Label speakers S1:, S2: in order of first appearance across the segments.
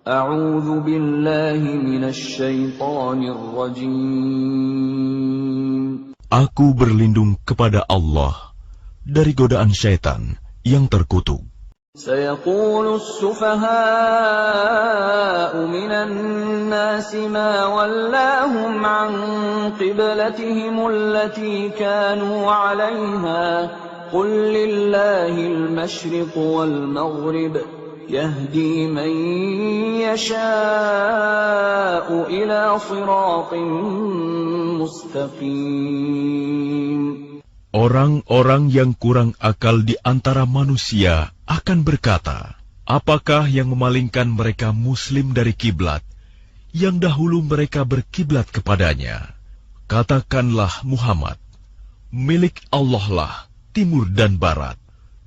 S1: A'udzu billahi minasy syaithanir rajim.
S2: Aku berlindung kepada Allah dari godaan syaitan yang terkutuk.
S1: سيقول السفهاء من الناس ما ولاهم عن قبلتهم التي كانوا عليها قل لله المشرق والمغرب يهدي من يشاء إلى صراط مستقيم.
S2: Orang-orang yang kurang akal di antara manusia akan berkata, apakah yang memalingkan mereka muslim dari kiblat yang dahulu mereka berkiblat kepadanya? Katakanlah Muhammad, milik Allah lah timur dan barat.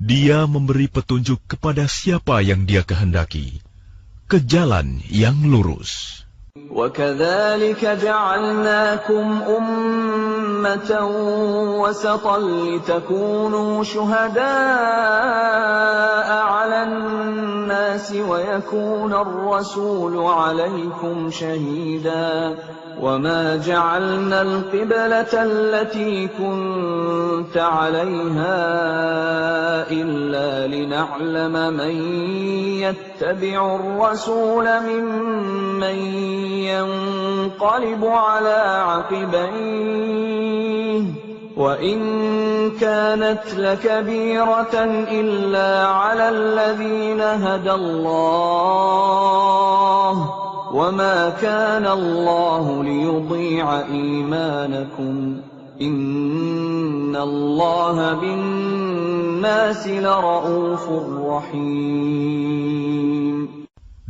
S2: Dia memberi petunjuk kepada siapa yang Dia kehendaki ke jalan yang lurus.
S1: وَكَذَلِكَ جَعَلْنَاكُمْ أُمَّةً وَسَطًا لِتَكُونُوا شُهَدَاءَ عَلَى النَّاسِ وَيَكُونَ الرَّسُولُ عَلَيْكُمْ شَهِيدًا وَمَا جَعَلْنَا الْقِبْلَةَ الَّتِي كُنتَ عَلَيْهَا إِلَّا لِنَعْلَمَ مَن يَتَّبِعُ الرَّسُولَ مِمَّن ينقلب على عقبيه وإن كانت لكبيرة إلا على الذين هدى الله وما كان الله ليضيع إيمانكم إن الله بالناس لرءوف رحيم.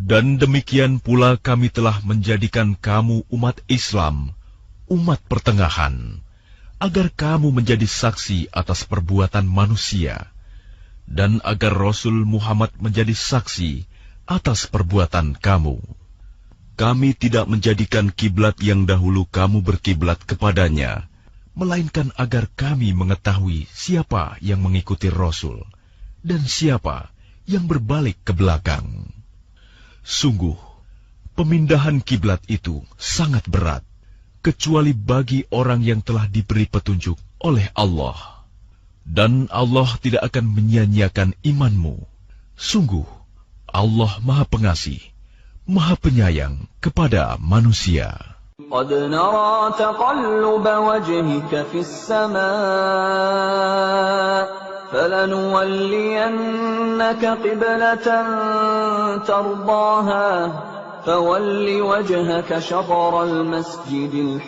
S2: Dan demikian pula kami telah menjadikan kamu umat Islam, umat pertengahan, agar kamu menjadi saksi atas perbuatan manusia, dan agar Rasul Muhammad menjadi saksi atas perbuatan kamu. Kami tidak menjadikan kiblat yang dahulu kamu berkiblat kepadanya, melainkan agar kami mengetahui siapa yang mengikuti Rasul, dan siapa yang berbalik ke belakang. Sungguh, pemindahan kiblat itu sangat berat, kecuali bagi orang yang telah diberi petunjuk oleh Allah. Dan Allah tidak akan menyia-nyiakan imanmu. Sungguh, Allah Maha Pengasih, Maha Penyayang kepada manusia.
S1: قد نرى تقلب وجهك في السماء فلنولينك قبلة ترضاها فول وجهك شطر المسجد الحرام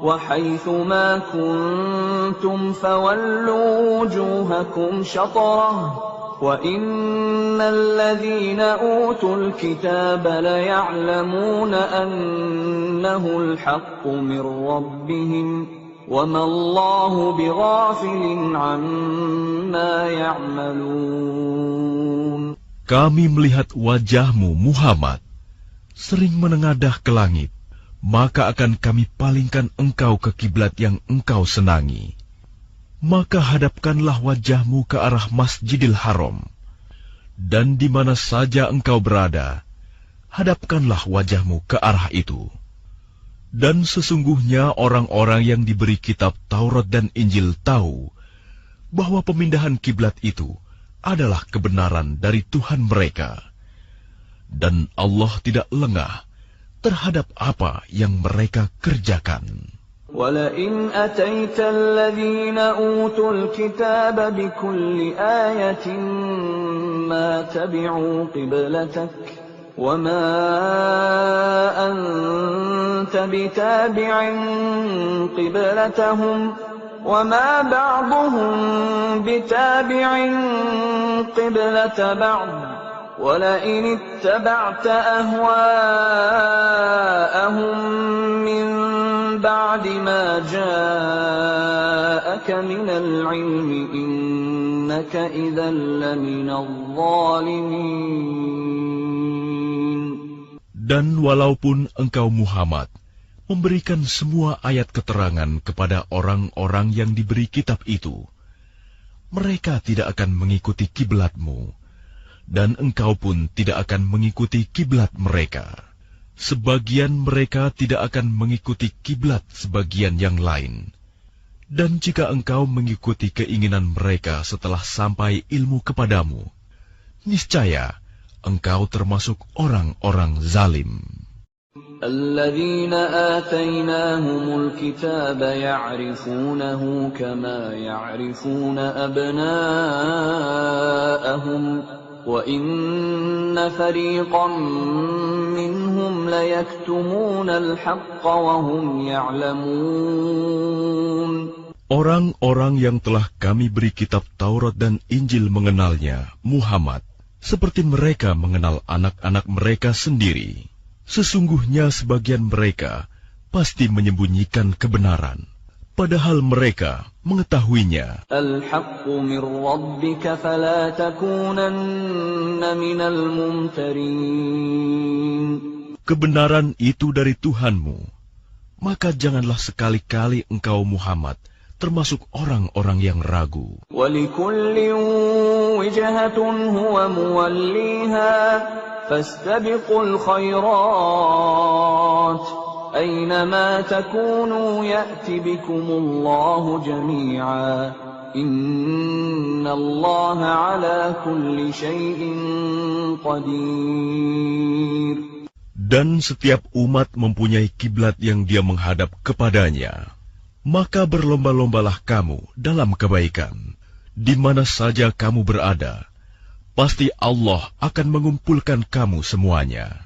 S1: وحيث ما كنتم فولوا وجوهكم شطره وَإِنَّ الَّذِينَ أُوتُوا الْكِتَابَ لَيَعْلَمُونَ أَنَّهُ الْحَقُّ مِنْ رَبِّهِمْ وَمَا اللَّهُ بِغَافِلٍ عَمَّا يَعْمَلُونَ.
S2: Kami melihat wajahmu, Muhammad, sering menengadah ke langit, maka akan kami palingkan engkau ke kiblat yang engkau senangi. Maka hadapkanlah wajahmu ke arah Masjidil Haram, dan di mana saja engkau berada, hadapkanlah wajahmu ke arah itu. Dan sesungguhnya orang-orang yang diberi kitab Taurat dan Injil tahu bahwa pemindahan kiblat itu adalah kebenaran dari Tuhan mereka, dan Allah tidak lengah terhadap apa yang mereka kerjakan.
S1: وَلَئِنْ أَتَيْتَ الَّذِينَ أُوتُوا الْكِتَابَ بِكُلِّ آيَةٍ مَا تَبِعُوا قِبْلَتَكَ وَمَا أَنْتَ بِتَابِعٍ قِبْلَتَهُمْ وَمَا بَعْضُهُمْ بِتَابِعٍ قِبْلَةَ بَعْضٍ وَلَئِنِ اتَّبَعْتَ أَهْوَاءَهُمْ مِنْ بَعْدِ مَا جَاءَكَ مِنَ الْعِلْمِ إِنَّكَ إِذًا لَّمِنَ الظَّالِمِينَ.
S2: Dan walaupun engkau Muhammad memberikan semua ayat keterangan kepada orang-orang yang diberi kitab itu, mereka tidak akan mengikuti kiblatmu, dan engkau pun tidak akan mengikuti kiblat mereka. Sebagian mereka tidak akan mengikuti kiblat sebagian yang lain. Dan jika engkau mengikuti keinginan mereka setelah sampai ilmu kepadamu, niscaya engkau termasuk orang-orang zalim.
S1: الذين آتيناهم الكتاب يعرفونه كما يعرفون أبناءهم وإن فريقا منهم ليكتمون الحق وهم يعلمون.
S2: Orang-orang yang telah kami beri kitab Taurat dan Injil mengenalnya, Muhammad, seperti mereka mengenal anak-anak mereka sendiri. Sesungguhnya sebagian mereka pasti menyembunyikan kebenaran, padahal mereka mengetahuinya.
S1: Al-haqqu min rabbika fala takunanna minal mumtarin.
S2: Kebenaran itu dari Tuhanmu, maka janganlah sekali-kali engkau Muhammad termasuk orang-orang yang ragu.
S1: Walikullin wijhatun huwa muwalliha fastabiqul khairat aynama takunu ya'ti bikumullahu jami'a innallaha ala kulli syai'in qadir.
S2: Dan setiap umat mempunyai kiblat yang dia menghadap kepadanya. Maka berlomba-lombalah kamu dalam kebaikan. Di mana saja kamu berada, pasti Allah akan mengumpulkan kamu semuanya.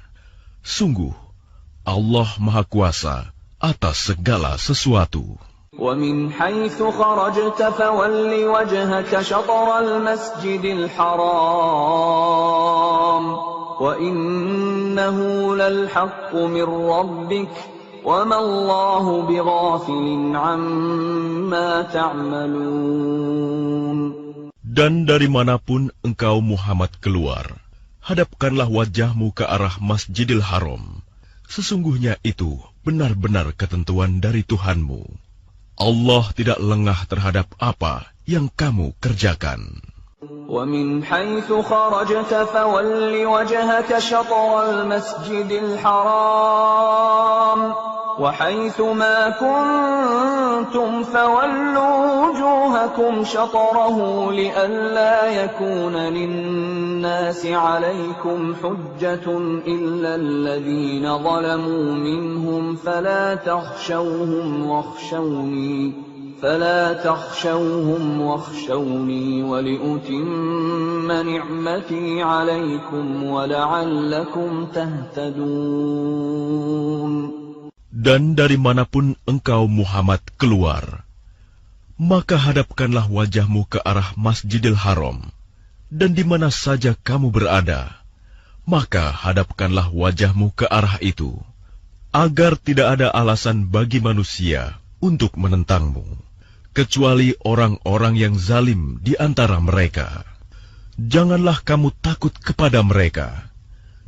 S2: Sungguh, Allah Maha Kuasa atas segala sesuatu.
S1: وَمِنْ حَيْثُ خَرَجْتَ فَوَلِّ وَجْهَكَ شَطْرَ الْمَسْجِدِ الْحَرَامِ وَإِنَّهُ لَلْحَقُّ مِنْ رَبِّكَ وَمَا اللَّهُ بِغَافِلٍ عَمَّا تَعْمَلُونَ.
S2: Dan dari manapun engkau Muhammad keluar, hadapkanlah wajahmu ke arah Masjidil Haram. Sesungguhnya itu benar-benar ketentuan dari Tuhanmu. Allah tidak lengah terhadap apa yang kamu kerjakan.
S1: وَمِنْ حَيْثُ خَرَجْتَ فَوَلِّ وَجْهَكَ شَطْرَ الْمَسْجِدِ الْحَرَامِ وَحَيْثُ مَا كُنْتُمْ فَوَلُّوا وُجُوهَكُمْ شَطْرَهُ لِئَلَّا يَكُونَ لِلنَّاسِ عَلَيْكُمْ حُجَّةٌ إِلَّا الَّذِينَ ظَلَمُوا مِنْهُمْ فلا تخشوهم واخشوني ولأتم نعمتي عليكم ولعلكم تهتدون.
S2: Dan dari manapun engkau Muhammad keluar, maka hadapkanlah wajahmu ke arah Masjidil Haram, dan di mana saja kamu berada, maka hadapkanlah wajahmu ke arah itu, agar tidak ada alasan bagi manusia untuk menentangmu, kecuali orang-orang yang zalim di antara mereka. Janganlah kamu takut kepada mereka,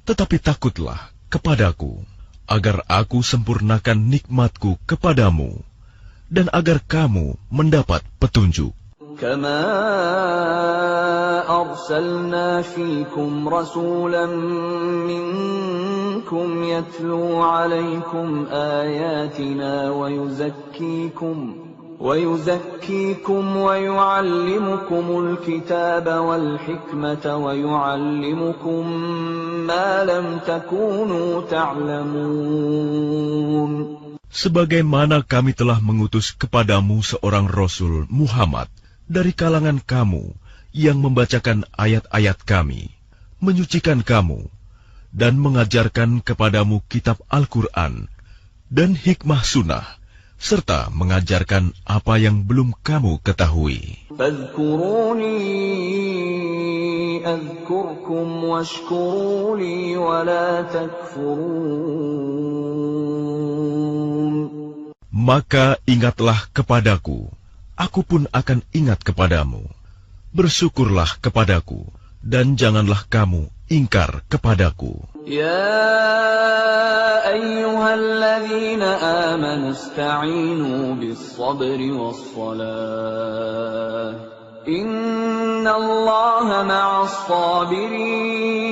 S2: tetapi takutlah kepadaku, agar aku sempurnakan nikmatku kepadamu, dan agar kamu mendapat petunjuk.
S1: Kama arsalna fiikum rasulan minkum yatlu alaykum ayatina wa yuzakkikum wa yu'allimukumul kitaba wal hikmata wa yu'allimukum ma lam takunu ta'lamun.
S2: Sebagaimana kami telah mengutus kepadamu seorang Rasul Muhammad dari kalangan kamu yang membacakan ayat-ayat kami, menyucikan kamu, dan mengajarkan kepadamu kitab Al-Quran dan hikmah sunnah, serta mengajarkan apa yang belum kamu ketahui.
S1: Fadhkuruni adhkurkum washkuru li wa la takfurun.
S2: Maka ingatlah kepadaku, aku pun akan ingat kepadamu. Bersyukurlah kepadaku, dan janganlah kamu ingkar kepadaku.
S1: Ya ayyuhalladzina amanu ista'inu bis-sabri was-salah Inna Allaha ma'as sabirin.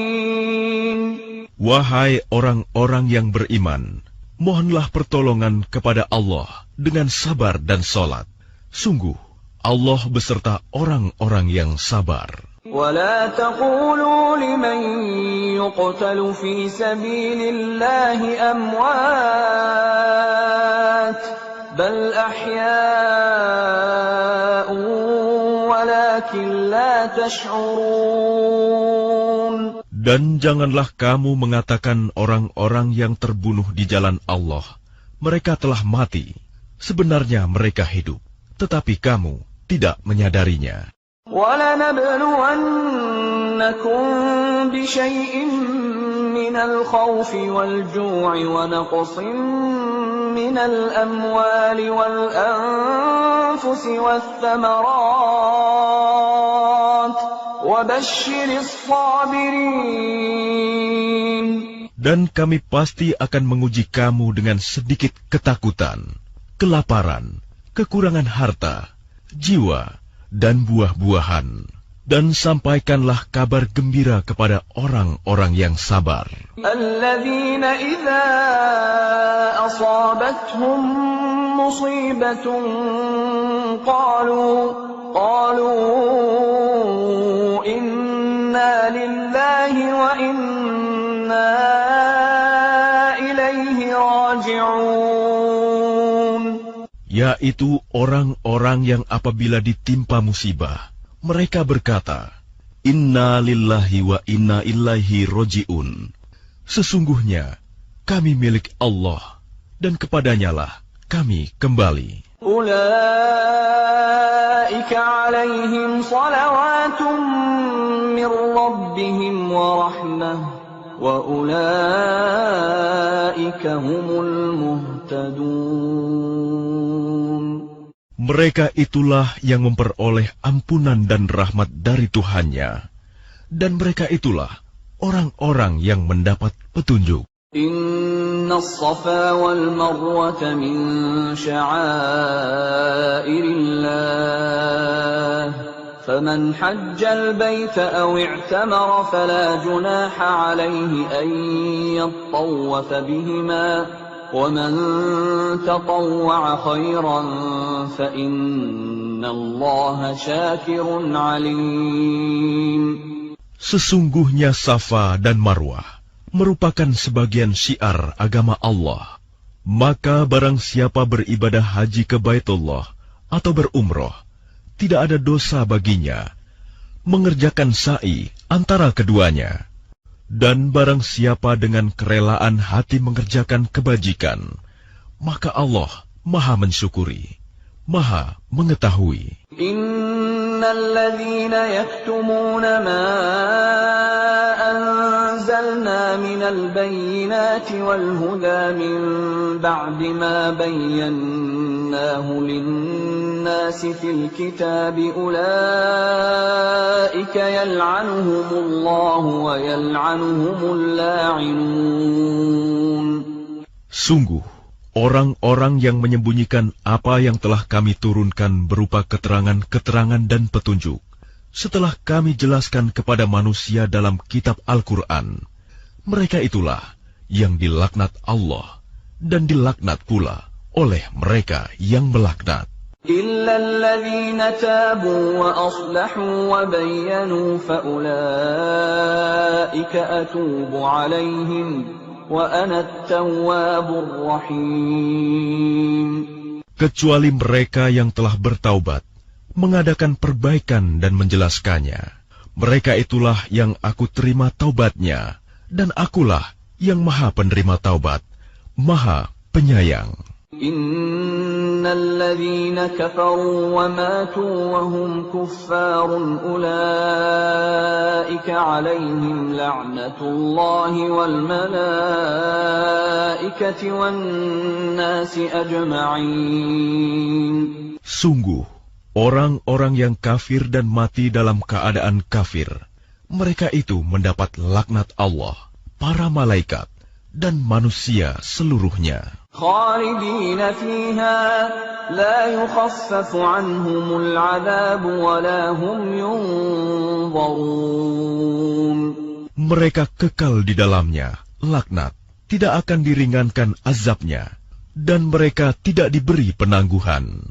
S2: Wahai orang-orang yang beriman, mohonlah pertolongan kepada Allah dengan sabar dan salat. Sungguh, Allah beserta orang-orang yang sabar.
S1: ولا تقولوا لمن يقتل في سبيل الله أموات بل أحياء ولكن لا تشعرون.
S2: Dan janganlah kamu mengatakan orang-orang yang terbunuh di jalan Allah, mereka telah mati. Sebenarnya mereka hidup, tetapi kamu tidak menyadarinya.
S1: وَلَنَبْلُوَنَّكُمْ بِشَيْءٍ مِّنَ الْخَوْفِ وَالْجُوعِ وَنَقْصٍ مِّنَ الْأَمْوَالِ وَالْأَنفُسِ وَالثَّمَرَاتِ وَبَشِّرِ الصَّابِرِينَ.
S2: Dan kami pasti akan menguji kamu dengan sedikit ketakutan, kelaparan, kekurangan harta, jiwa, dan buah-buahan. Dan sampaikanlah kabar gembira kepada orang-orang yang sabar.
S1: Alladzina idza asabathum musibatun qalu inna lillahi wa inna ilaihi raji'un.
S2: Yaitu orang-orang yang apabila ditimpa musibah, mereka berkata, Inna lillahi wa inna ilaihi roji'un. Sesungguhnya, kami milik Allah, dan kepadanyalah kami kembali.
S1: Ulaika alaihim salawatun min rabbihim wa rahmah, wa ulaika humul muhtadun.
S2: Mereka itulah yang memperoleh ampunan dan rahmat dari Tuhannya, dan mereka itulah orang-orang yang mendapat petunjuk.
S1: Inna as-safa wal marwata min sya'airillah, faman hajjal baita aw i'tamara fala junaha alayhi an yattawwafa bihima. وَمَنْ تَطَوَّعَ خَيْرًا فَإِنَّ اللَّهَ شَاكِرٌ عَلِيمٌ.
S2: Sesungguhnya Safa dan Marwah merupakan sebagian syiar agama Allah. Maka barang siapa beribadah haji ke Baitullah atau berumroh, tidak ada dosa baginya mengerjakan sa'i antara keduanya. Dan barang siapa dengan kerelaan hati mengerjakan kebajikan, maka Allah Maha mensyukuri, Maha mengetahui.
S1: Innal ladzina yaktumuna ma anzalna minal bayyinati wal huda min ba'di ma bayyanahu lin-nasi fil kitabi ulaika yal'anuhumullahu wa yal'anuhumul la'inun.
S2: Sungguh, orang-orang yang menyembunyikan apa yang telah kami turunkan berupa keterangan-keterangan dan petunjuk, setelah kami jelaskan kepada manusia dalam kitab Al-Quran, mereka itulah yang dilaknat Allah dan dilaknat pula oleh mereka yang melaknat.
S1: إِلَّا الَّذِينَ تَابُوا وَأَصْلَحُوا وَبَيَّنُوا فَأُولَئِكَ أَتُوبُ عَلَيْهِمْ وَأَنَا التَّوَّابُ الرَّحِيمُ.
S2: Kecuali mereka yang telah bertaubat, mengadakan perbaikan dan menjelaskannya. Mereka itulah yang aku terima taubatnya, dan akulah yang Maha penerima taubat, Maha penyayang.
S1: Innal ladzina kafaru wa matu wa hum kuffarun ulaika 'alaihim la'natullahi wal malaikati wan nasi ajma'in.
S2: Sungguh, orang-orang yang kafir dan mati dalam keadaan kafir, mereka itu mendapat laknat Allah, para malaikat, dan manusia seluruhnya.
S1: خالدين فيها لا يخفف عنهم العذاب ولا هم ينظرون.
S2: Mereka kekal di dalamnya, laknat, tidak akan diringankan azabnya, dan mereka tidak diberi penangguhan.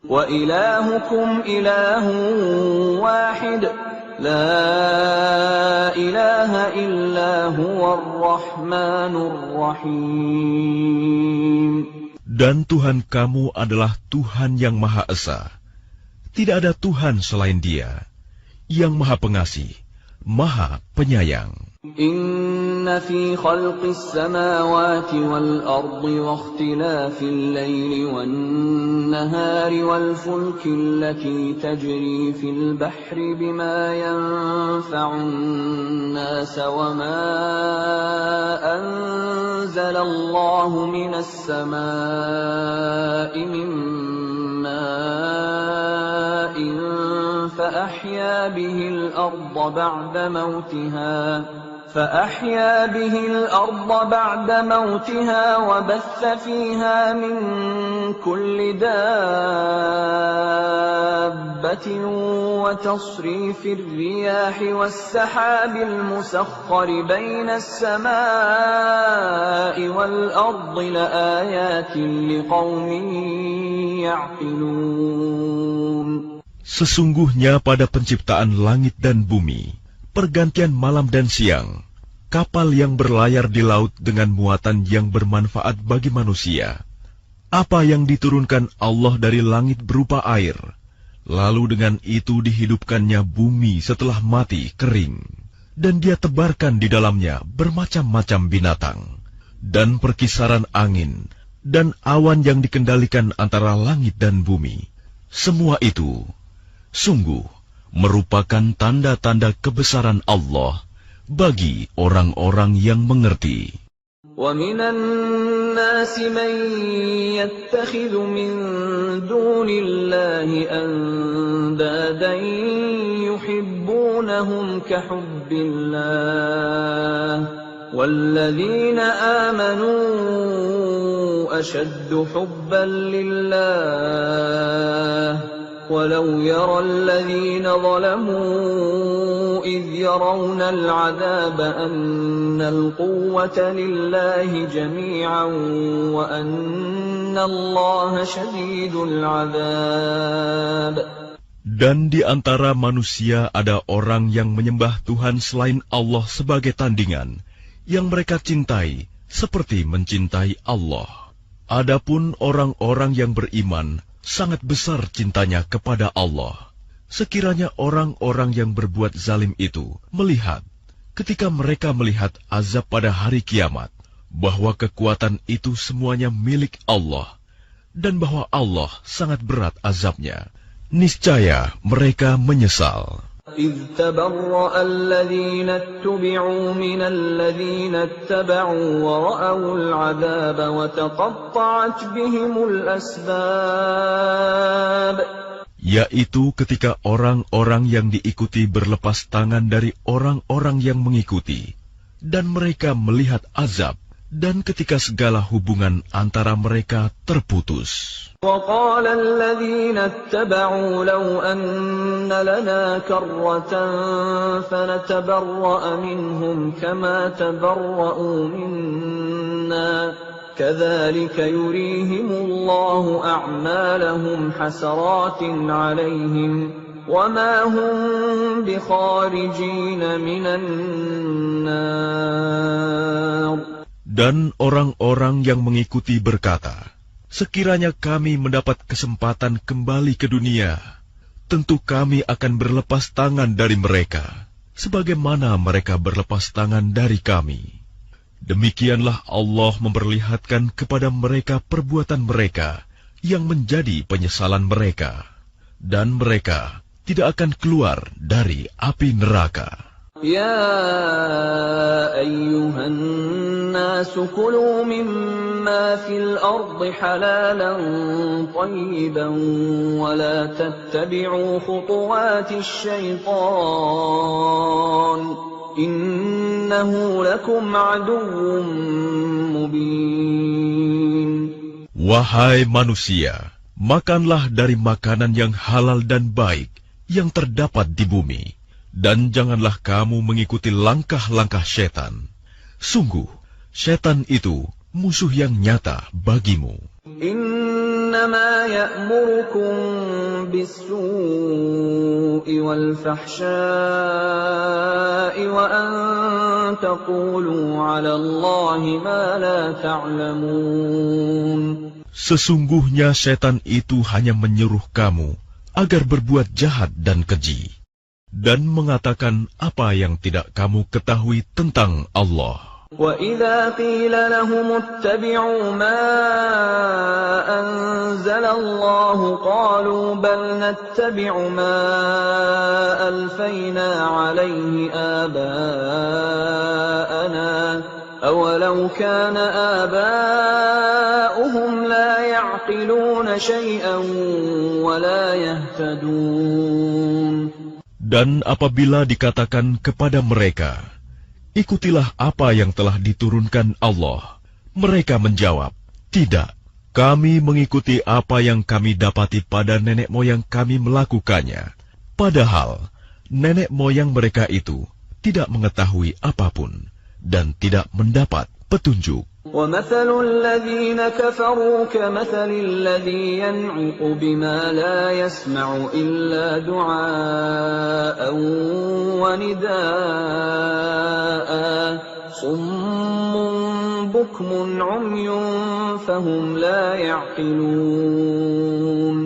S1: Wa ilahukum ilahu wahid, la ilaha illa huwar rahmanur rahim.
S2: Dan Tuhan kamu adalah Tuhan yang Maha Esa. Tidak ada Tuhan selain Dia, yang Maha Pengasih, Maha Penyayang.
S1: Inna fi khalqis samawati wal ardi wa ikhtilafil laili wan nahari wal fulki allati tajri fil bahri bima yanfa'un nas wa ma anzala Allahu minas samaa'i min ma'in fa ahya bihil arda ba'da mautiha فأحيا به الأرض بعد موتها وبث فيها من كل دابة وتصريف الرياح والسحاب المسخر بين السماء والأرض لآيات لقوم يعقلون.
S2: Sesungguhnya pada penciptaan langit dan bumi, pergantian malam dan siang, kapal yang berlayar di laut dengan muatan yang bermanfaat bagi manusia, apa yang diturunkan Allah dari langit berupa air, lalu dengan itu dihidupkannya bumi setelah mati kering, dan Dia tebarkan di dalamnya bermacam-macam binatang, dan perkisaran angin, dan awan yang dikendalikan antara langit dan bumi. Semua itu, sungguh, merupakan tanda-tanda kebesaran Allah bagi orang-orang yang mengerti.
S1: وَمِنَ النَّاسِ مَن يَتَّخِذُ مِن دُونِ اللَّهِ أَندَادًا يُحِبُّونَهُمْ كَحُبِّ اللَّهِ وَالَّذِينَ آمَنُوا أَشَدُّ حُبًّا لِلَّهِ وَلَوْ يَرَى الَّذِينَ ظَلَمُوا إِذْ يَرَوْنَ الْعَذَابَ أَنَّ الْقُوَّةَ لِلَّهِ جَمِيعًا وَأَنَّ اللَّهَ شَدِيدُ الْعَذَابِ.
S2: Dan di antara manusia ada orang yang menyembah Tuhan selain Allah sebagai tandingan, yang mereka cintai seperti mencintai Allah. Adapun orang-orang yang beriman sangat besar cintanya kepada Allah. Sekiranya orang-orang yang berbuat zalim itu melihat, ketika mereka melihat azab pada hari kiamat, bahwa kekuatan itu semuanya milik Allah, dan bahwa Allah sangat berat azabnya, niscaya mereka menyesal.
S1: إِذْ تَبَرَّأَ الَّذِينَ اتُّبِعُوا مِنَ الَّذِينَ اتَّبَعُوا وَرَأَوُا الْعَذَابَ وَتَقَطَّعَتْ بِهِمُ الْأَسْبَابُ.
S2: Yaitu ketika orang-orang yang diikuti berlepas tangan dari orang-orang yang mengikuti, dan mereka melihat azab, dan ketika segala hubungan antara mereka terputus.
S1: وَقَالَ الَّذِينَ اتَّبَعُوا لَوْ أَنَّ لَنَا كَرَّةً فَنَتَبَرَّأَ مِنْهُمْ كَمَا تَبَرَّؤُوا مِنَّا كَذَلِكَ يُرِيهِمُ اللَّهُ أَعْمَالَهُمْ حَسَرَاتٍ عَلَيْهِمْ وَمَا هُمْ بِخَارِجِينَ مِنَ النَّارِ.
S2: Dan orang-orang yang mengikuti berkata, sekiranya kami mendapat kesempatan kembali ke dunia, tentu kami akan berlepas tangan dari mereka, sebagaimana mereka berlepas tangan dari kami. Demikianlah Allah memperlihatkan kepada mereka perbuatan mereka yang menjadi penyesalan mereka, dan mereka tidak akan keluar dari api neraka.
S1: يا أيها الناس كلوا مما في الأرض حلالا طيبا ولا تتبعوا خطوات الشيطان إنه لكم عدو مبين.
S2: Wahai manusia, makanlah dari makanan yang halal dan baik yang terdapat di bumi, dan janganlah kamu mengikuti langkah-langkah setan. Sungguh, setan itu musuh yang nyata bagimu.
S1: Innama ya'murukum bis-su'i wal-fahsya'i wa an taqulu 'ala Allahi ma la ta'lamun.
S2: Sesungguhnya setan itu hanya menyuruh kamu agar berbuat jahat dan keji, dan mengatakan apa yang tidak kamu ketahui tentang Allah.
S1: وَإِذَا قِيلَ لَهُمُ اتَّبِعُوا مَا أَنزَلَ اللَّهُ قَالُوا بَلْ نَتَّبِعُ مَا أَلْفَيْنَا عَلَيْهِ آبَاءَنَا أَوَلَوْ كَانَ آبَاؤُهُمْ لَا يَعْقِلُونَ شَيْئًا وَلَا يَهْتَدُونَ.
S2: Dan apabila dikatakan kepada mereka, ikutilah apa yang telah diturunkan Allah, mereka menjawab, tidak, kami mengikuti apa yang kami dapati pada nenek moyang kami melakukannya. Padahal, nenek moyang mereka itu tidak mengetahui apapun dan tidak mendapat petunjuk.
S1: وَمَثَلُ الَّذِينَ كَفَرُوا كَمَثَلِ الَّذِي يَنْعِقُ بِمَا لَا يَسْمَعُ إِلَّا دُعَاءً وَنِدَاءً صُمٌّ بُكْمٌ عُمْيٌ فَهُمْ لَا يَعْقِلُونَ.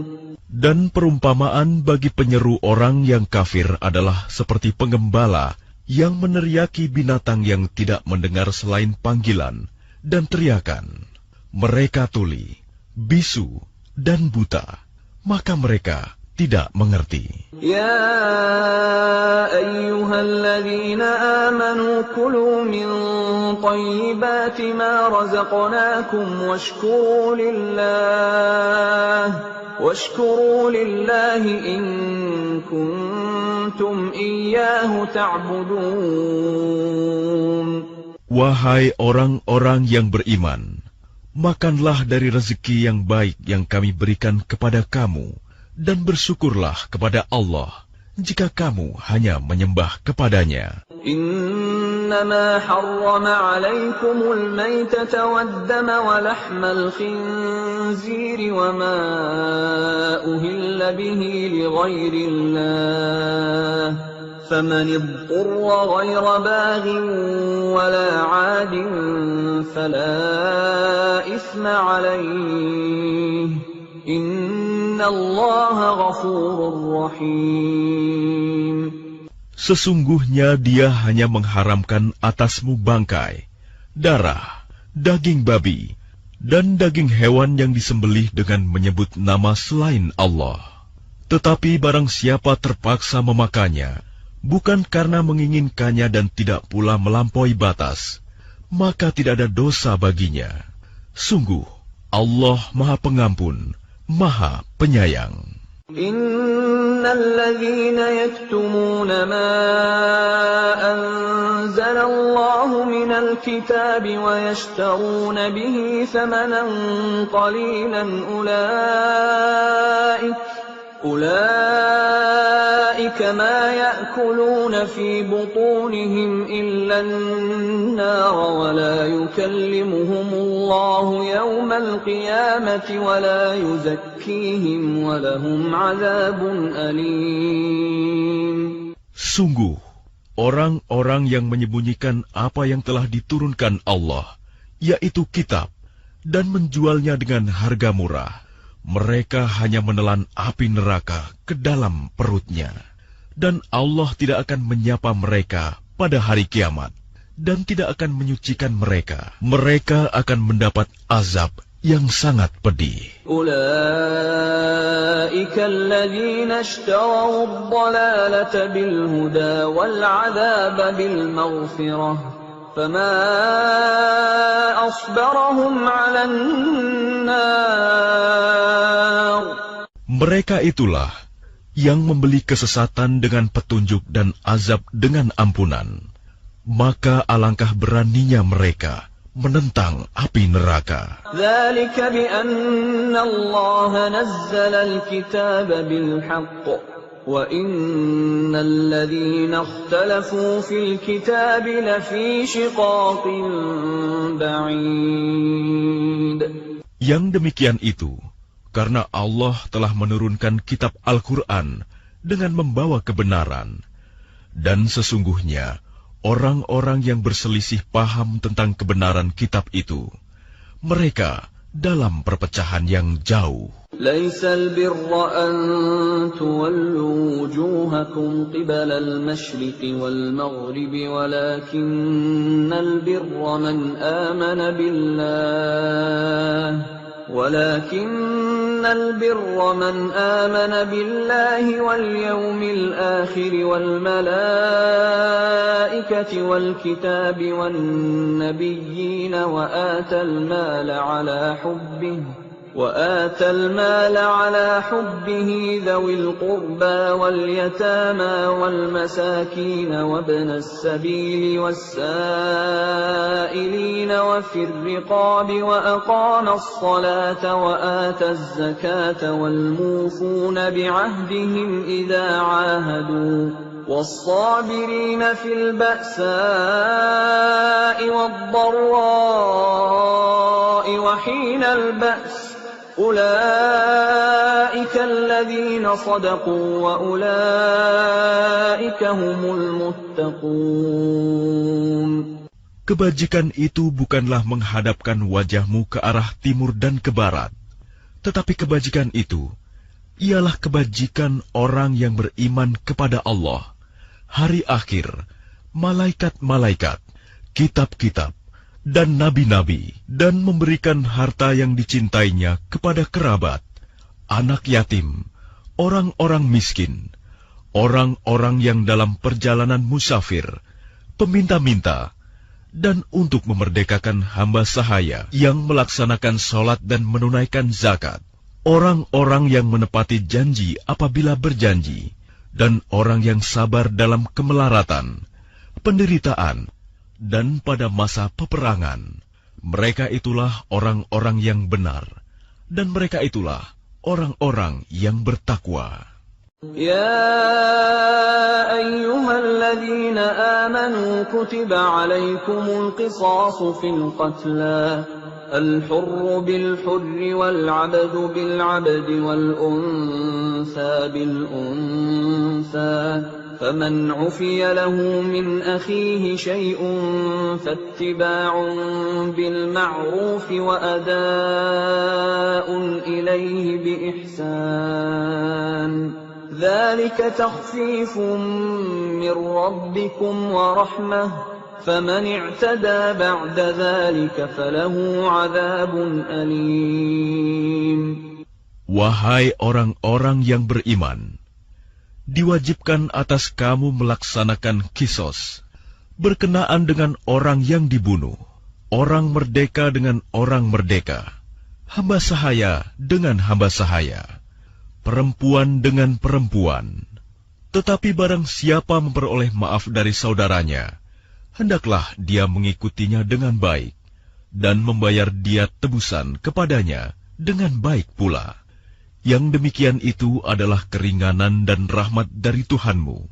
S2: Dan perumpamaan bagi penyeru orang yang kafir adalah seperti penggembala yang meneriaki binatang yang tidak mendengar selain panggilan dan teriakan. Mereka tuli, bisu, dan buta, maka mereka tidak mengerti.
S1: Ya ayyuhalladzina amanu kulu min thayyibati ma razaqnakum washkuru lillahi in kuntum iyyahu ta'budun.
S2: Wahai orang-orang yang beriman, makanlah dari rezeki yang baik yang kami berikan kepada kamu, dan bersyukurlah kepada Allah jika kamu hanya menyembah kepadanya.
S1: Innama harrama alaikumul maytata waddama wa lahmal khinziri wa ma uhilla bihi li ghairillah. فَمَنِ اضْطُرَّ غَيْرَ بَاغٍ وَلَا عَادٍ فَلَا إِثْمَ عَلَيْهِ إِنَّ اللَّهَ غَفُورٌ رَّحِيمٌ.
S2: Sesungguhnya Dia hanya mengharamkan atasmu bangkai, darah, daging babi, dan daging hewan yang disembelih dengan menyebut nama selain Allah. Tetapi barang siapa terpaksa memakannya, bukan karena menginginkannya dan tidak pula melampaui batas, maka tidak ada dosa baginya. Sungguh, Allah Maha Pengampun, Maha Penyayang.
S1: Innalladzina yaktumuna ma anzalallahu minal kitabi wa yashtaruna bihi thamanan qalilan ulaika ma ya'kuluna fi butunihim illa an-nar wa la yukallimuhumullahu yawmal qiyamati wa la yuzakkihim wa lahum 'adzabun alim.
S2: Sungguh, orang-orang yang menyembunyikan apa yang telah diturunkan Allah, yaitu kitab, dan menjualnya dengan harga murah, mereka hanya menelan api neraka ke dalam perutnya. Dan Allah tidak akan menyapa mereka pada hari kiamat, dan tidak akan menyucikan mereka. Mereka akan mendapat azab yang sangat pedih.
S1: Ulaika alladzina ishtaraw ad-dalalata bil huda wal 'adzaba bil maghfirah. Fama asbarahum 'alan nar.
S2: Mereka itulah yang membeli kesesatan dengan petunjuk dan azab dengan ampunan. Maka alangkah beraninya mereka menentang api neraka.
S1: ذلك بأن الله نزل الكتاب بالحق وإن الذين اختلفوا في الكتاب لفي شقاق بعيد.
S2: Yang demikian itu karena Allah telah menurunkan kitab Al-Quran dengan membawa kebenaran, dan sesungguhnya orang-orang yang berselisih paham tentang kebenaran kitab itu, mereka dalam perpecahan yang jauh.
S1: ليس البر أن تولوا وجوهكم قبل المشرق والمغرب ولكن البر من آمن بالله واليوم الآخر والملائكة والكتاب والنبيين وآتى المال على حبه ذوي القربى واليتامى والمساكين وابن السبيل والسائلين وفي الرقاب وأقام الصلاة وآتى الزكاة والموفون بعهدهم إذا عاهدوا والصابرين في البأساء والضراء وحين البأس أولئك الذين صدقوا وأولئك هم المتقون.
S2: Kebajikan itu bukanlah menghadapkan wajahmu ke arah timur dan ke barat, tetapi kebajikan itu ialah kebajikan orang yang beriman kepada Allah, hari akhir, malaikat-malaikat, kitab-kitab, dan nabi-nabi, dan memberikan harta yang dicintainya kepada kerabat, anak yatim, orang-orang miskin, orang-orang yang dalam perjalanan musafir, peminta-minta, dan untuk memerdekakan hamba sahaya yang melaksanakan sholat dan menunaikan zakat, orang-orang yang menepati janji apabila berjanji, dan orang yang sabar dalam kemelaratan, penderitaan, dan pada masa peperangan. Mereka itulah orang-orang yang benar, dan mereka itulah orang-orang yang bertakwa.
S1: يا أيها الذين آمنوا كتب عليكم القصاص في القتلى الحر بالحر والعبد بالعبد والأنثى بالأنثى فمن عفي له من أخيه شيء فاتباع بالمعروف وأداء إليه بإحسان ذلك تخفيف من ربكم ورحمة فمن اعتدى بعد ذلك فله عذاب أليم.
S2: Wahai orang-orang yang beriman, diwajibkan atas kamu melaksanakan kisos, berkenaan dengan orang yang dibunuh, orang merdeka dengan orang merdeka, hamba sahaya dengan hamba sahaya, perempuan dengan perempuan. Tetapi barang siapa memperoleh maaf dari saudaranya, hendaklah dia mengikutinya dengan baik, dan membayar dia tebusan kepadanya dengan baik pula. Yang demikian itu adalah keringanan dan rahmat dari Tuhanmu.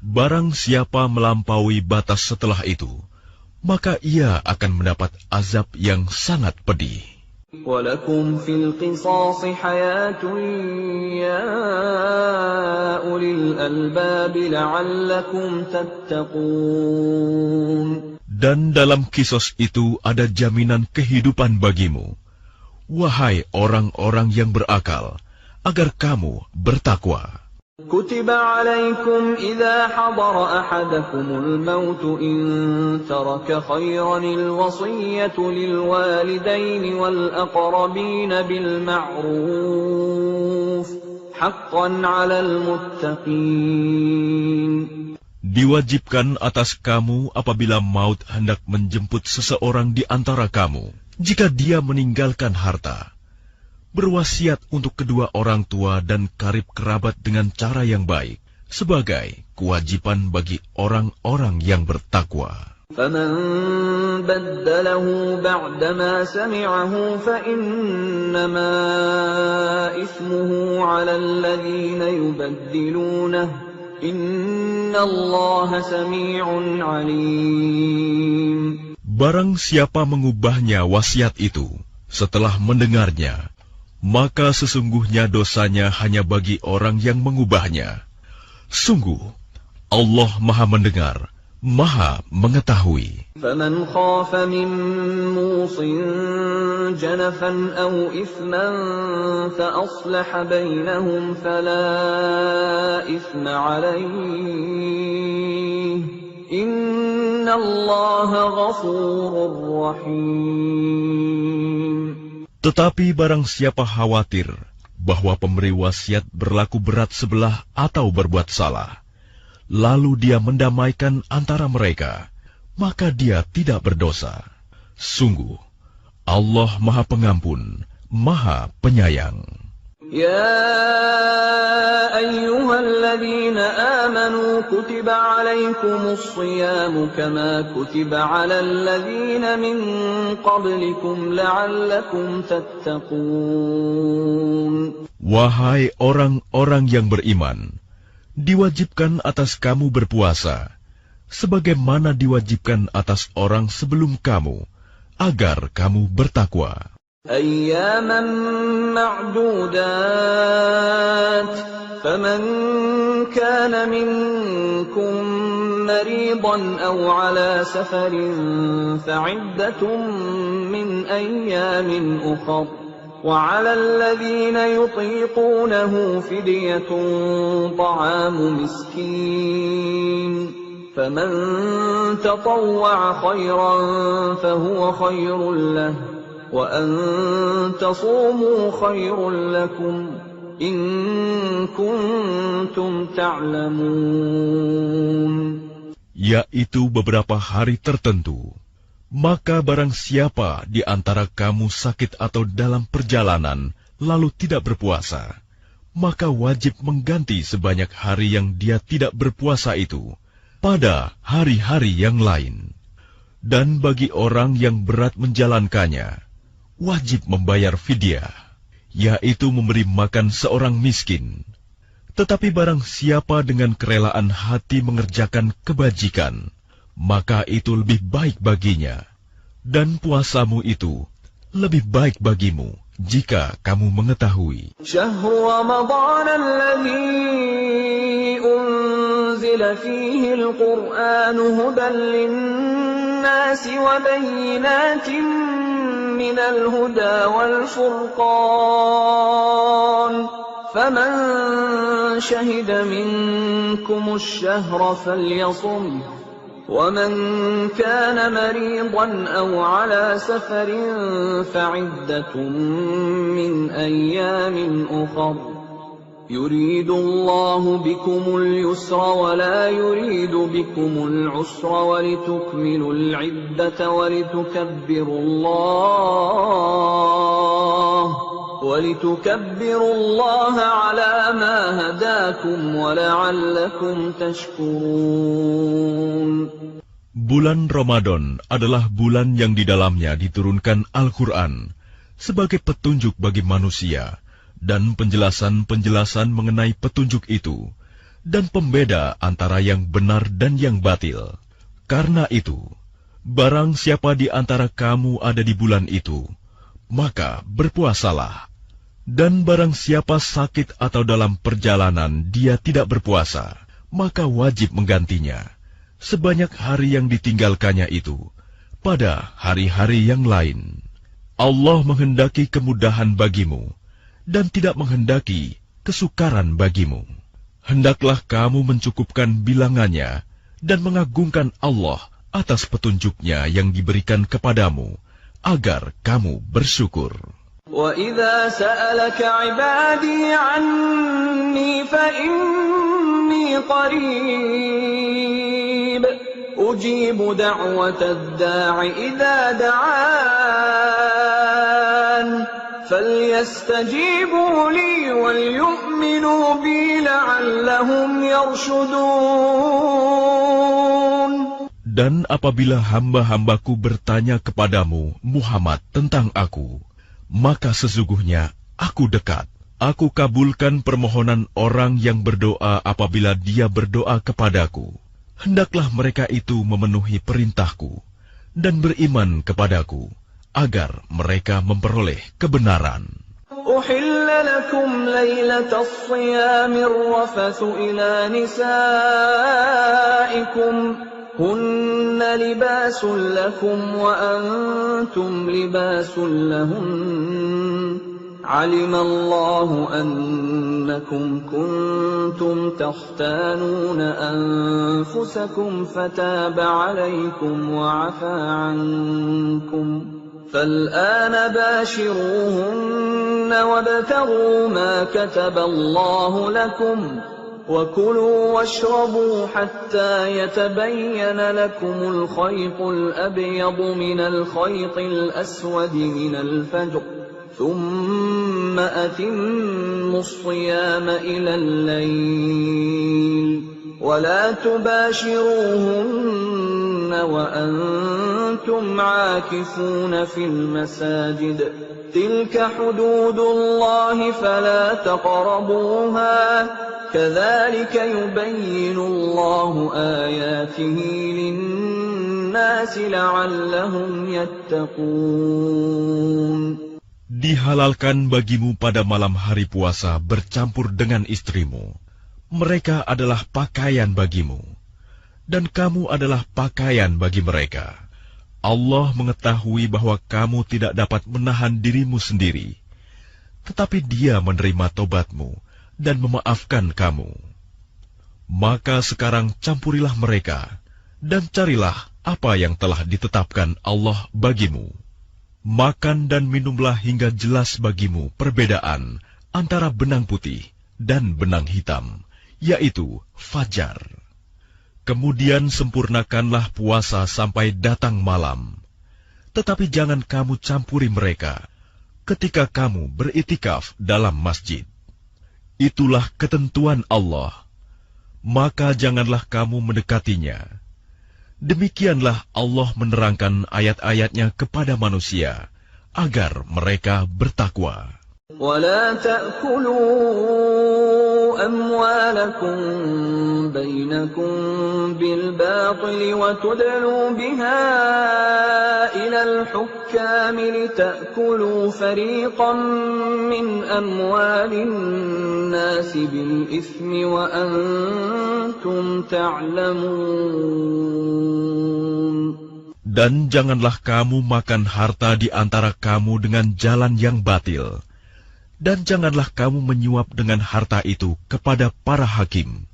S2: Barang siapa melampaui batas setelah itu, maka ia akan mendapat azab yang sangat pedih.
S1: وَلَكُمْ فِي الْقِصَاصِ حَيَاةٌ يَا أُولِي الْأَلْبَابِ لَعَلَّكُمْ تَتَّقُونَ.
S2: Dan dalam kisos itu ada jaminan kehidupan bagimu, wahai orang-orang yang berakal, agar kamu bertakwa.
S1: كتب عليكم إذا حضر أحدكم الموت إن ترك خيرا الوصية للوالدين والأقربين بالمعروف حقا على المتقين.
S2: Diwajibkan atas kamu apabila maut hendak menjemput seseorang di antara kamu, jika dia meninggalkan harta, berwasiat untuk kedua orang tua dan karib kerabat dengan cara yang baik, sebagai kewajiban bagi orang-orang yang bertakwa.
S1: فمن بدله بعدما سمعه فإنما إثمه على الذين يبدلونه إن الله سميع عليم.
S2: Barang siapa mengubahnya wasiat itu setelah mendengarnya, maka sesungguhnya dosanya hanya bagi orang yang mengubahnya. Sungguh, Allah Maha Mendengar, Maha Mengetahui.
S1: فَمَنْ خَافَ مِنْ مُوصٍ جَنَفًا أَوْ إِثْمًا فَأَصْلَحَ بَيْنَهُمْ فَلَا إِثْمَ عَلَيْهِ إِنَّ اللَّهَ غَفُورٌ رَحِيمٌ.
S2: Tetapi barang siapa khawatir bahwa pemberi wasiat berlaku berat sebelah atau berbuat salah, lalu dia mendamaikan antara mereka, maka dia tidak berdosa. Sungguh, Allah Maha Pengampun, Maha Penyayang.
S1: يا أيها الذين آمنوا كتب عليكم الصيام كما كتب على الذين من قبلكم لعلكم تتقون.
S2: Wahai orang-orang yang beriman, diwajibkan atas kamu berpuasa, sebagaimana diwajibkan atas orang sebelum kamu, agar kamu bertakwa.
S1: أياما معدودات فمن كان منكم مريضا أو على سفر فعدة من أيام أخر وعلى الذين يطيقونه فدية طعام مسكين فمن تطوع خيرا فهو خير له وأن تصوموا خير لكم إن كنتم تعلمون.
S2: Yaitu beberapa hari tertentu. Maka barang siapa di antara kamu sakit atau dalam perjalanan lalu tidak berpuasa, maka wajib mengganti sebanyak hari yang dia tidak berpuasa itu pada hari-hari yang lain. Dan bagi orang yang berat menjalankannya, wajib membayar fidyah, yaitu memberi makan seorang miskin. Tetapi barang siapa dengan kerelaan hati mengerjakan kebajikan, maka itu lebih baik baginya. Dan puasamu itu lebih baik bagimu jika kamu mengetahui.
S1: Syahrul Ramadan alladzi unzila fihi al-Qur'an hudan lin-nasi wa bayyinatin من الهدى والفرقان فمن شهد منكم الشهر فليصم ومن كان مريضا أو على سفر فعدة من أيام أخر يريد الله بكم اليسر ولا يريد بكم العسر ولتكملوا العدة ولتكبروا الله على ما هداكم ولعلكم تشكرون.
S2: Bulan Ramadan adalah bulan yang di dalamnya diturunkan Al-Quran sebagai petunjuk bagi manusia dan penjelasan-penjelasan mengenai petunjuk itu, dan pembeda antara yang benar dan yang batil. Karena itu, barang siapa di antara kamu ada di bulan itu, maka berpuasalah. Dan barang siapa sakit atau dalam perjalanan dia tidak berpuasa, maka wajib menggantinya, sebanyak hari yang ditinggalkannya itu, pada hari-hari yang lain. Allah menghendaki kemudahan bagimu, dan tidak menghendaki kesukaran bagimu. Hendaklah kamu mencukupkan bilangannya dan mengagungkan Allah atas petunjuknya yang diberikan kepadamu, agar kamu bersyukur.
S1: وَإِذَا سَأَلَكَ عِبَادِي عَنِّي فَإِنِّي قَرِيبٌ أُجِيبُ دَعْوَةَ الدَّاعِ إِذَا دَعَانِ فَلْيَسْتَجِيبُوا لِي وَلْيُؤْمِنُوا بِي لَعَلَّهُمْ يَرْشُدُونَ.
S2: Dan apabila hamba-hambaku bertanya kepadamu, Muhammad, tentang aku, maka sesungguhnya aku dekat. Aku kabulkan permohonan orang yang berdoa apabila dia berdoa kepadaku. Hendaklah mereka itu memenuhi perintahku dan beriman kepadaku, agar mereka memperoleh kebenaran.
S1: أحل لكم ليلة الصيام الرفث إلى نسائكم هن لباس لكم وأنتم لباس لهن علم الله أنكم كنتم تختانون أنفسكم فتاب عليكم وعفى عنكم فالآن باشروهن وابتغوا ما كتب الله لكم وكلوا واشربوا حتى يتبين لكم الخيط الأبيض من الخيط الأسود من الفجر ثم أتموا الصيام إلى الليل ولا تباشروهن وأنتم عاكفون في المساجد تلك حدود الله فلا تقربوها كذلك يبين الله آياته للناس لعلهم يتقون.
S2: Dihalalkan bagimu pada malam hari puasa bercampur dengan istrimu. Mereka adalah pakaian bagimu, dan kamu adalah pakaian bagi mereka. Allah mengetahui bahwa kamu tidak dapat menahan dirimu sendiri, tetapi Dia menerima tobatmu dan memaafkan kamu. Maka sekarang campurilah mereka, dan carilah apa yang telah ditetapkan Allah bagimu. Makan dan minumlah hingga jelas bagimu perbedaan antara benang putih dan benang hitam, yaitu fajar. Kemudian sempurnakanlah puasa sampai datang malam. Tetapi jangan kamu campuri mereka ketika kamu beritikaf dalam masjid. Itulah ketentuan Allah. Maka janganlah kamu mendekatinya. Demikianlah Allah menerangkan ayat-ayatnya kepada manusia, agar mereka bertakwa.
S1: ولا تأكلوا أموالكم بينكم بالباطل وتدلوا بها إلى الحكام لتأكلوا فريقا من أموال الناس بالإثم وأنتم تعلمون.
S2: Dan janganlah kamu makan harta di antara kamu dengan jalan yang batil. Dan janganlah kamu menyuap dengan harta itu kepada para hakim,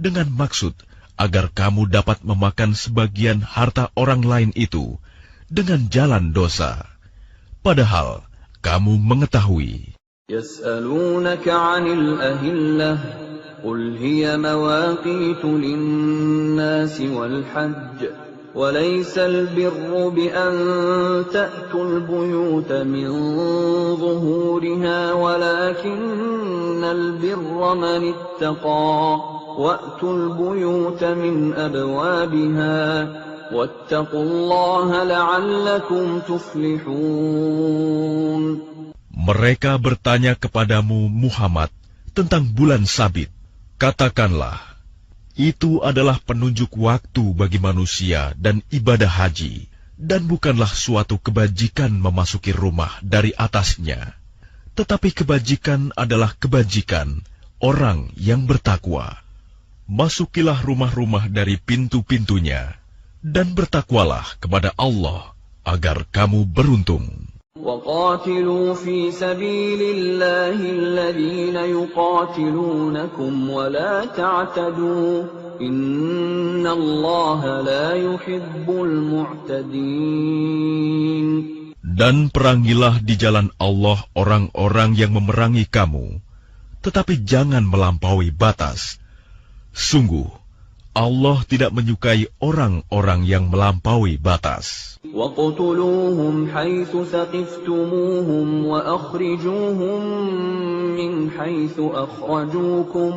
S2: dengan maksud agar kamu dapat memakan sebagian harta orang lain itu dengan jalan dosa. Padahal kamu mengetahui.
S1: يسألونك عن الأهلة قل هي مواقيت للناس والحج وليس البر بأن تأتوا البيوت من ظهورها ولكن البر من اتقى وأتوا البيوت من أبوابها واتقوا الله لعلكم تفلحون.
S2: Mereka bertanya kepadamu Muhammad tentang bulan Sabit. Katakanlah, itu adalah penunjuk waktu bagi manusia dan ibadah haji, dan bukanlah suatu kebajikan memasuki rumah dari atasnya. Tetapi kebajikan adalah kebajikan orang yang bertakwa. Masukilah rumah-rumah dari pintu-pintunya, dan bertakwalah kepada Allah, agar kamu beruntung.
S1: وقاتلوا في سبيل الله الذين يقاتلونكم ولا تعتدوا إن الله لا يحب المعتدين.
S2: Dan perangilah di jalan Allah orang-orang yang memerangi kamu, tetapi jangan melampaui batas. Sungguh, Allah tidak menyukai orang-orang yang melampaui batas.
S1: وَاقْتُلُوهُمْ حَيْثُ ثَقِفْتُمُوهُمْ وَأَخْرِجُوهُمْ مِنْ حَيْثُ أَخْرَجُوكُمْ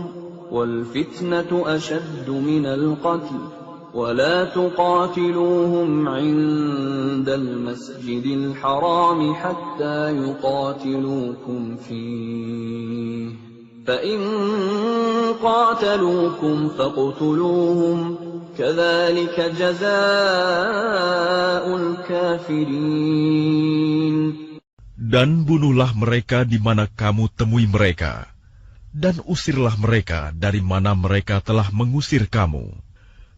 S1: وَالْفِتْنَةُ أَشَدُّ مِنَ الْقَتْلِ ولا تقاتلوهم عند المسجد الحرام حتى يقاتلوكم فيه فإن قاتلوكم فاقتلوهم كذلك جزاء الكافرين.
S2: Dan bunuhlah mereka di mana kamu temui mereka, dan usirlah mereka dari mana mereka telah mengusir kamu.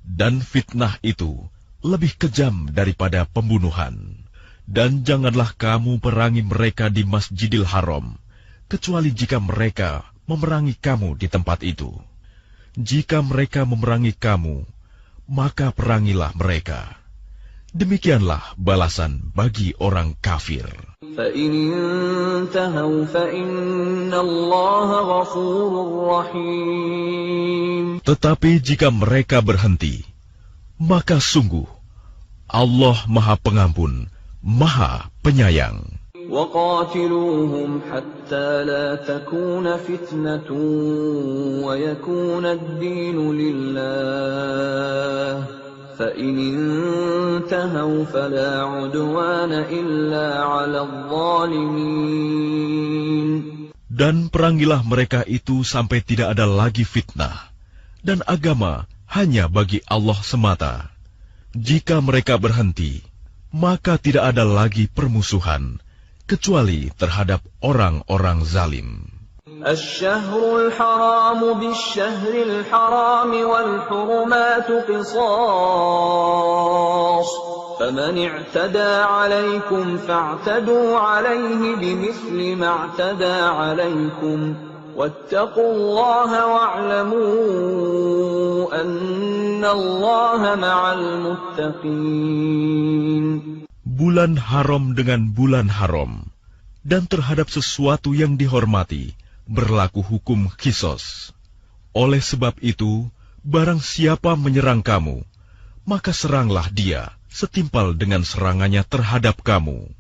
S2: Dan fitnah itu lebih kejam daripada pembunuhan. Dan janganlah kamu perangi mereka di Masjidil Haram, kecuali jika mereka memerangi kamu di tempat itu. Jika mereka memerangi kamu, maka perangilah mereka. Demikianlah balasan bagi orang kafir.
S1: فَإِنِ انْتَهَوْا فَإِنَّ اللَّهَ غَفُورٌ رَّحِيمٌ.
S2: Tetapi jika mereka berhenti, maka sungguh Allah Maha Pengampun, Maha Penyayang.
S1: وَقَاتِلُوهُمْ حَتَّى لَا تَكُونَ فِتْنَةٌ وَيَكُونَ الدِّينُ لِلَّهِ فَإِنِ انْتَهَوْا فَلَا عُدْوَانَ إِلَّا عَلَى الظَّالِمِينَ.
S2: Dan perangilah mereka itu sampai tidak ada lagi fitnah, dan agama hanya bagi Allah semata. Jika mereka berhenti, maka tidak ada lagi permusuhan, kecuali terhadap orang-orang zalim.
S1: الشهر الحرام بالشهر الحرام والحرمات قصاص فمن اعتدى عليكم فاعتدوا عليه بمثل ما اعتدى عليكم واتقوا الله واعلموا أن الله مع المتقين.
S2: Bulan haram dengan bulan haram, dan terhadap sesuatu yang dihormati berlaku hukum qisas. Oleh sebab itu, barang siapa menyerang kamu, maka seranglah dia setimpal dengan serangannya terhadap kamu.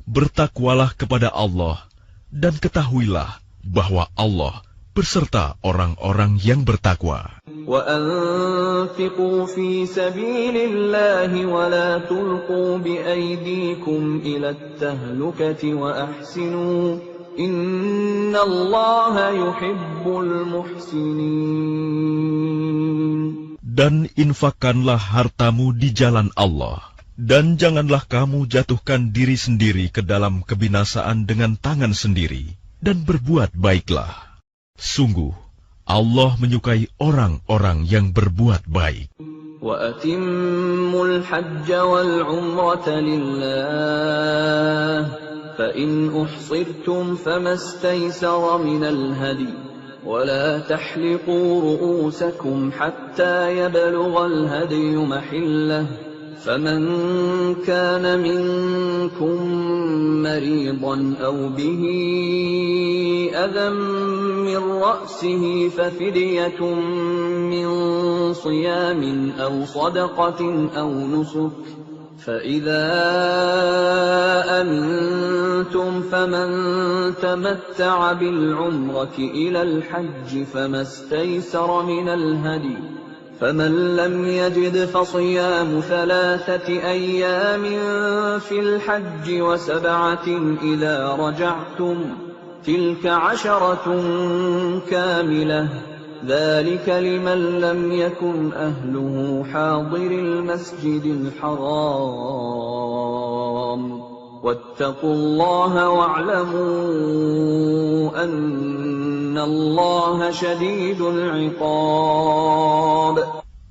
S2: Bertakwalah kepada Allah, dan ketahuilah bahwa Allah beserta orang-orang yang bertakwa.
S1: وَأَنفِقُوا فِي سَبِيلِ اللَّهِ وَلَا تُلْقُوا بِأَيْدِيكُمْ إِلَى التَّهْلُكَةِ وَأَحْسِنُوا إِنَّ اللَّهَ يُحِبُّ الْمُحْسِنِينَ.
S2: Dan infakkanlah hartamu di jalan Allah, dan janganlah kamu jatuhkan diri sendiri ke dalam kebinasaan dengan tangan sendiri, dan berbuat baiklah. Sungguh, Allah menyukai orang-orang yang berbuat baik.
S1: وَأَتِمُّوا الْحَجَّ وَالْعُمْرَةَ لِلَّهِ فَإِنْ أُحْصِرْتُمْ فَمَا اسْتَيْسَرَ مِنَ الْهَدْيِ وَلَا تَحْلِقُوا رُءُوسَكُمْ حَتَّى يَبْلُغَ الْهَدْيُ مَحِلَّهُ فَمَنْ كَانَ مِنْكُمْ مَرِيضًا أَوْ بِهِ أَذًى مِّن رَّأْسِهِ فَفِدْيَةٌ مِّن صِيَامٍ أَوْ صَدَقَةٍ أَوْ نُسُكٍ فَإِذَا أَمِنْتُمْ فَمَنْ تَمَتَّعَ بِالْعُمْرَةِ إِلَى الْحَجِّ فَمَا اسْتَيْسَرَ مِنَ الْهَدْيِ فَمَنْ لَمْ يَجِدْ فَصِيَامُ 3 أَيَّامٍ فِي الْحَجِّ وَسَبْعَةٍ إِذَا رَجَعْتُمْ تِلْكَ 10 كَامِلَةٌ ذَلِكَ لِمَنْ لَمْ يَكُنْ أَهْلُهُ حَاضِرِ الْمَسْجِدِ الْحَرَامِ وَاتَّقُوا اللَّهَ وَاعْلَمُوا أَنَّ اللَّهَ شَدِيدُ الْعِقَابِ.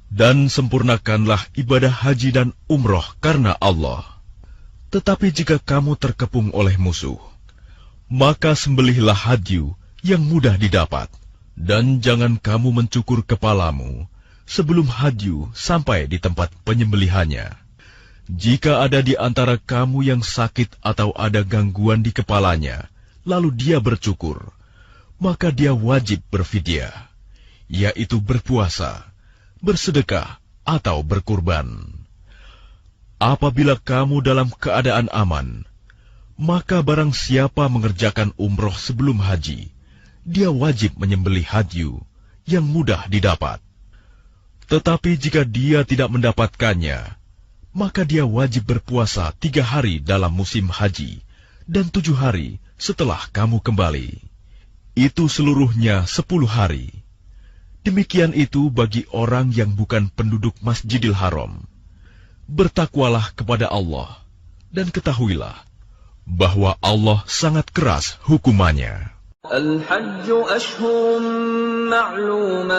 S2: Dan sempurnakanlah ibadah haji dan umroh karena Allah. Tetapi jika kamu terkepung oleh musuh, maka sembelihlah hadyu yang mudah didapat. Dan jangan kamu mencukur kepalamu sebelum hadyu sampai di tempat penyembelihannya. Jika ada di antara kamu yang sakit atau ada gangguan di kepalanya, lalu dia bercukur, maka dia wajib berfidyah, yaitu berpuasa, bersedekah, atau berkurban. Apabila kamu dalam keadaan aman, maka barang siapa mengerjakan umroh sebelum haji, dia wajib menyembelih hadyu yang mudah didapat. Tetapi jika dia tidak mendapatkannya, maka dia wajib berpuasa 3 hari dalam musim haji dan 7 hari setelah kamu kembali. Itu seluruhnya 10 hari. Demikian itu bagi orang yang bukan penduduk Masjidil Haram. Bertakwalah kepada Allah, dan ketahuilah bahwa Allah sangat keras hukumannya.
S1: Al-Hajju ashhurun ma'lumat,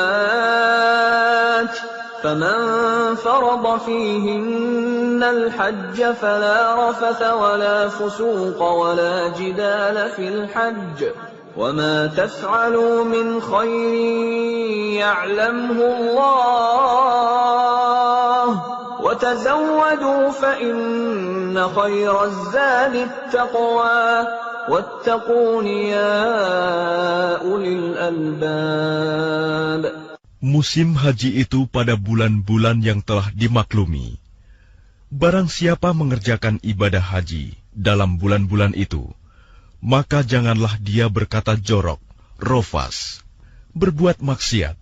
S1: faman farada fihinna al-hajja fala rafatha wala fusuqa wala jidala fil hajj. وَمَا تَفْعَلُوا مِنْ خَيْرٍ يَعْلَمْهُ اللَّهُ وَتَزَوَّدُوا فَإِنَّ خَيْرَ الزَّادِ التَّقْوَى وَاتَّقُونِ يَا أُولِي الْأَلْبَابِ.
S2: Musim haji itu pada bulan-bulan yang telah dimaklumi. Barang siapa mengerjakan ibadah haji dalam bulan-bulan itu, maka janganlah dia berkata jorok, rofas, berbuat maksiat,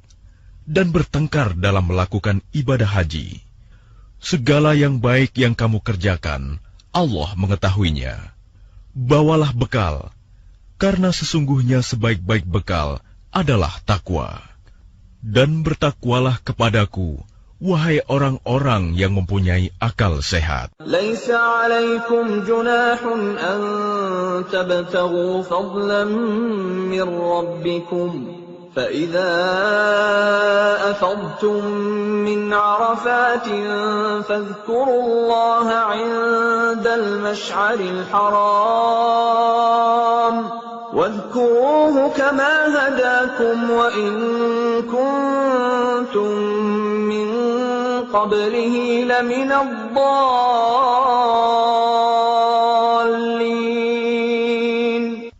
S2: dan bertengkar dalam melakukan ibadah haji. Segala yang baik yang kamu kerjakan, Allah mengetahuinya. Bawalah bekal, karena sesungguhnya sebaik-baik bekal adalah takwa. Dan bertakwalah kepadaku, wahai orang-orang yang mempunyai akal sehat.
S1: Laisa 'alaikum junahun an tabtaghu fadlan min rabbikum fa idza afadtum min 'arafatin fadhkurullaha 'inda al-mash'aril haram wadhkuruhu kama hadakum wa in kuntum min qablihi lamina ad-dallin.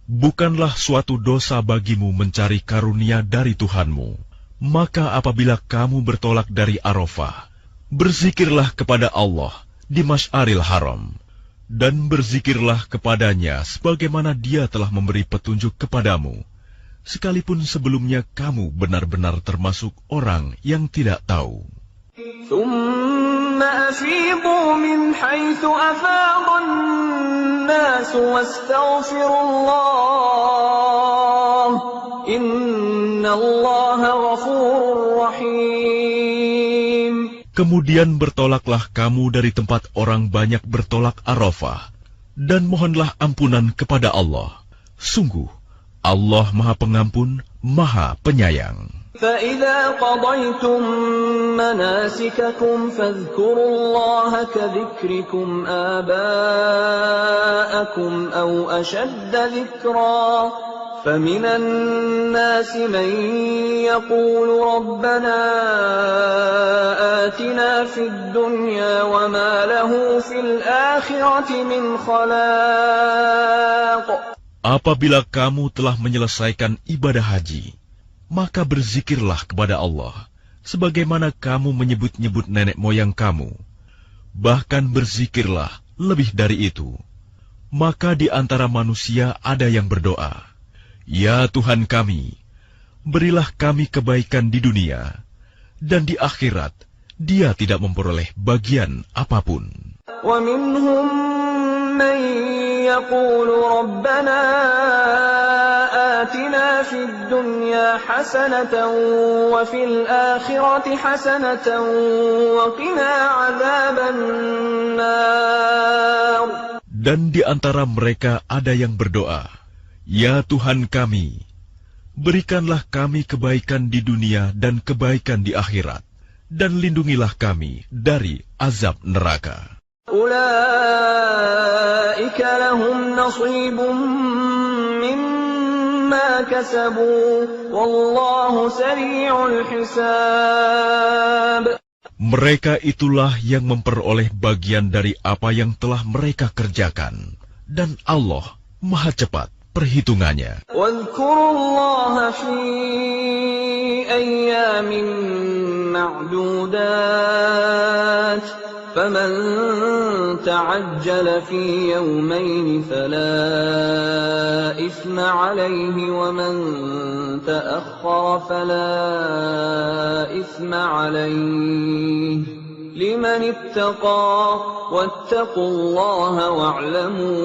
S2: Bukanlah suatu dosa bagimu mencari karunia dari Tuhanmu. Maka apabila kamu bertolak dari Arafah, berzikirlah kepada Allah di Masy'aril Haram, dan berzikirlah kepadanya sebagaimana Dia telah memberi petunjuk kepadamu, sekalipun sebelumnya kamu benar-benar termasuk orang yang tidak tahu.
S1: ثم أفيضوا من حيث أفاض الناس واستغفروا الله إن الله غفور رحيم.
S2: Kemudian bertolaklah kamu dari tempat orang banyak bertolak Arafah, dan mohonlah ampunan kepada Allah. Sungguh, Allah Maha Pengampun, Maha Penyayang.
S1: فَإِذَا قَضَيْتُم مَّنَاسِكَكُمْ فَاذْكُرُوا اللَّهَ كَذِكْرِكُمْ آبَاءَكُمْ أَوْ أَشَدَّ ذِكْرًا فَمِنَ النَّاسِ مَن يَقُولُ رَبَّنَا آتِنَا فِي الدُّنْيَا وَمَا لَهُ فِي الْآخِرَةِ مِنْ خَلَاقٍ.
S2: Apabila kamu telah menyelesaikan ibadah haji, maka berzikirlah kepada Allah, sebagaimana kamu menyebut-nyebut nenek moyang kamu. Bahkan berzikirlah lebih dari itu. Maka di antara manusia ada yang berdoa, "Ya Tuhan kami, berilah kami kebaikan di dunia, dan di akhirat Dia tidak memperoleh bagian apapun."
S1: وَمِنْهُمْ مَنْ يَقُولُ رَبَّنَا آتِنَا فِي الدُّنْيَا حَسَنَةً وَفِي الْآخِرَةِ حَسَنَةً وَقِنَا عَذَابَ النَّارِ.
S2: Dan di antara mereka ada yang berdoa, "Ya Tuhan kami, berikanlah kami kebaikan di dunia dan kebaikan di akhirat, dan lindungilah kami dari azab neraka."
S1: أولئك لهم نصيب مما كسبوا والله سريع الحساب.
S2: Mereka itulah yang memperoleh bagian dari apa yang telah mereka kerjakan, dan Allah Maha cepat perhitungannya.
S1: واذكروا الله في أيام معدودات فمن تعجل في يومين فلا إثم عليه ومن تأخر فلا إثم عليه لمن اتقى واتقوا الله واعلموا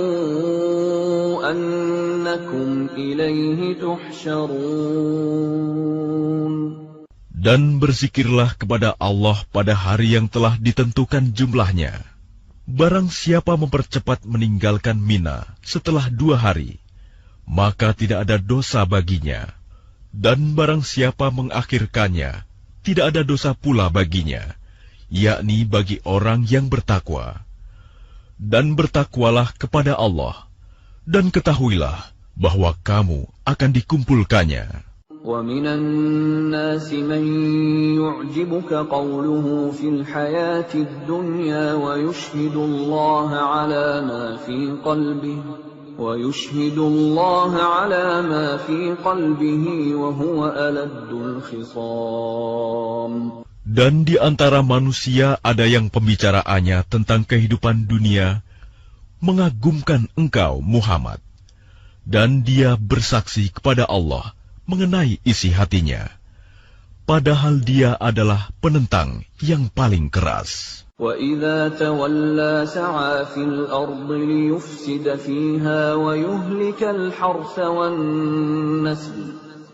S1: أنكم إليه تحشرون.
S2: Dan berzikirlah kepada Allah pada hari yang telah ditentukan jumlahnya. Barang siapa mempercepat meninggalkan Mina setelah 2 hari, maka tidak ada dosa baginya. Dan barang siapa mengakhirkannya, tidak ada dosa pula baginya, yakni bagi orang yang bertakwa. Dan bertakwalah kepada Allah, dan ketahuilah bahwa kamu akan dikumpulkannya.
S1: وَمِنَ النَّاسِ مَن يُعْجِبُكَ قَوْلُهُ فِي الْحَيَاةِ الدُّنْيَا وَيُشْهِدُ اللَّهَ عَلَى مَا فِي قَلْبِهِ وَهُوَ أَلَدُّ الْخِصَامِ.
S2: Dan di antara manusia ada yang pembicaraannya tentang kehidupan dunia mengagumkan engkau, Muhammad, dan dia bersaksi kepada Allah mengenai isi hatinya, padahal dia adalah penentang yang paling keras.
S1: وَإِذَا تَوَلَّى سَعَى فِي الْأَرْضِ لِيُفْسِدَ فِيهَا وَيُهْلِكَ الْحَرْثَ وَالنَّسْلَ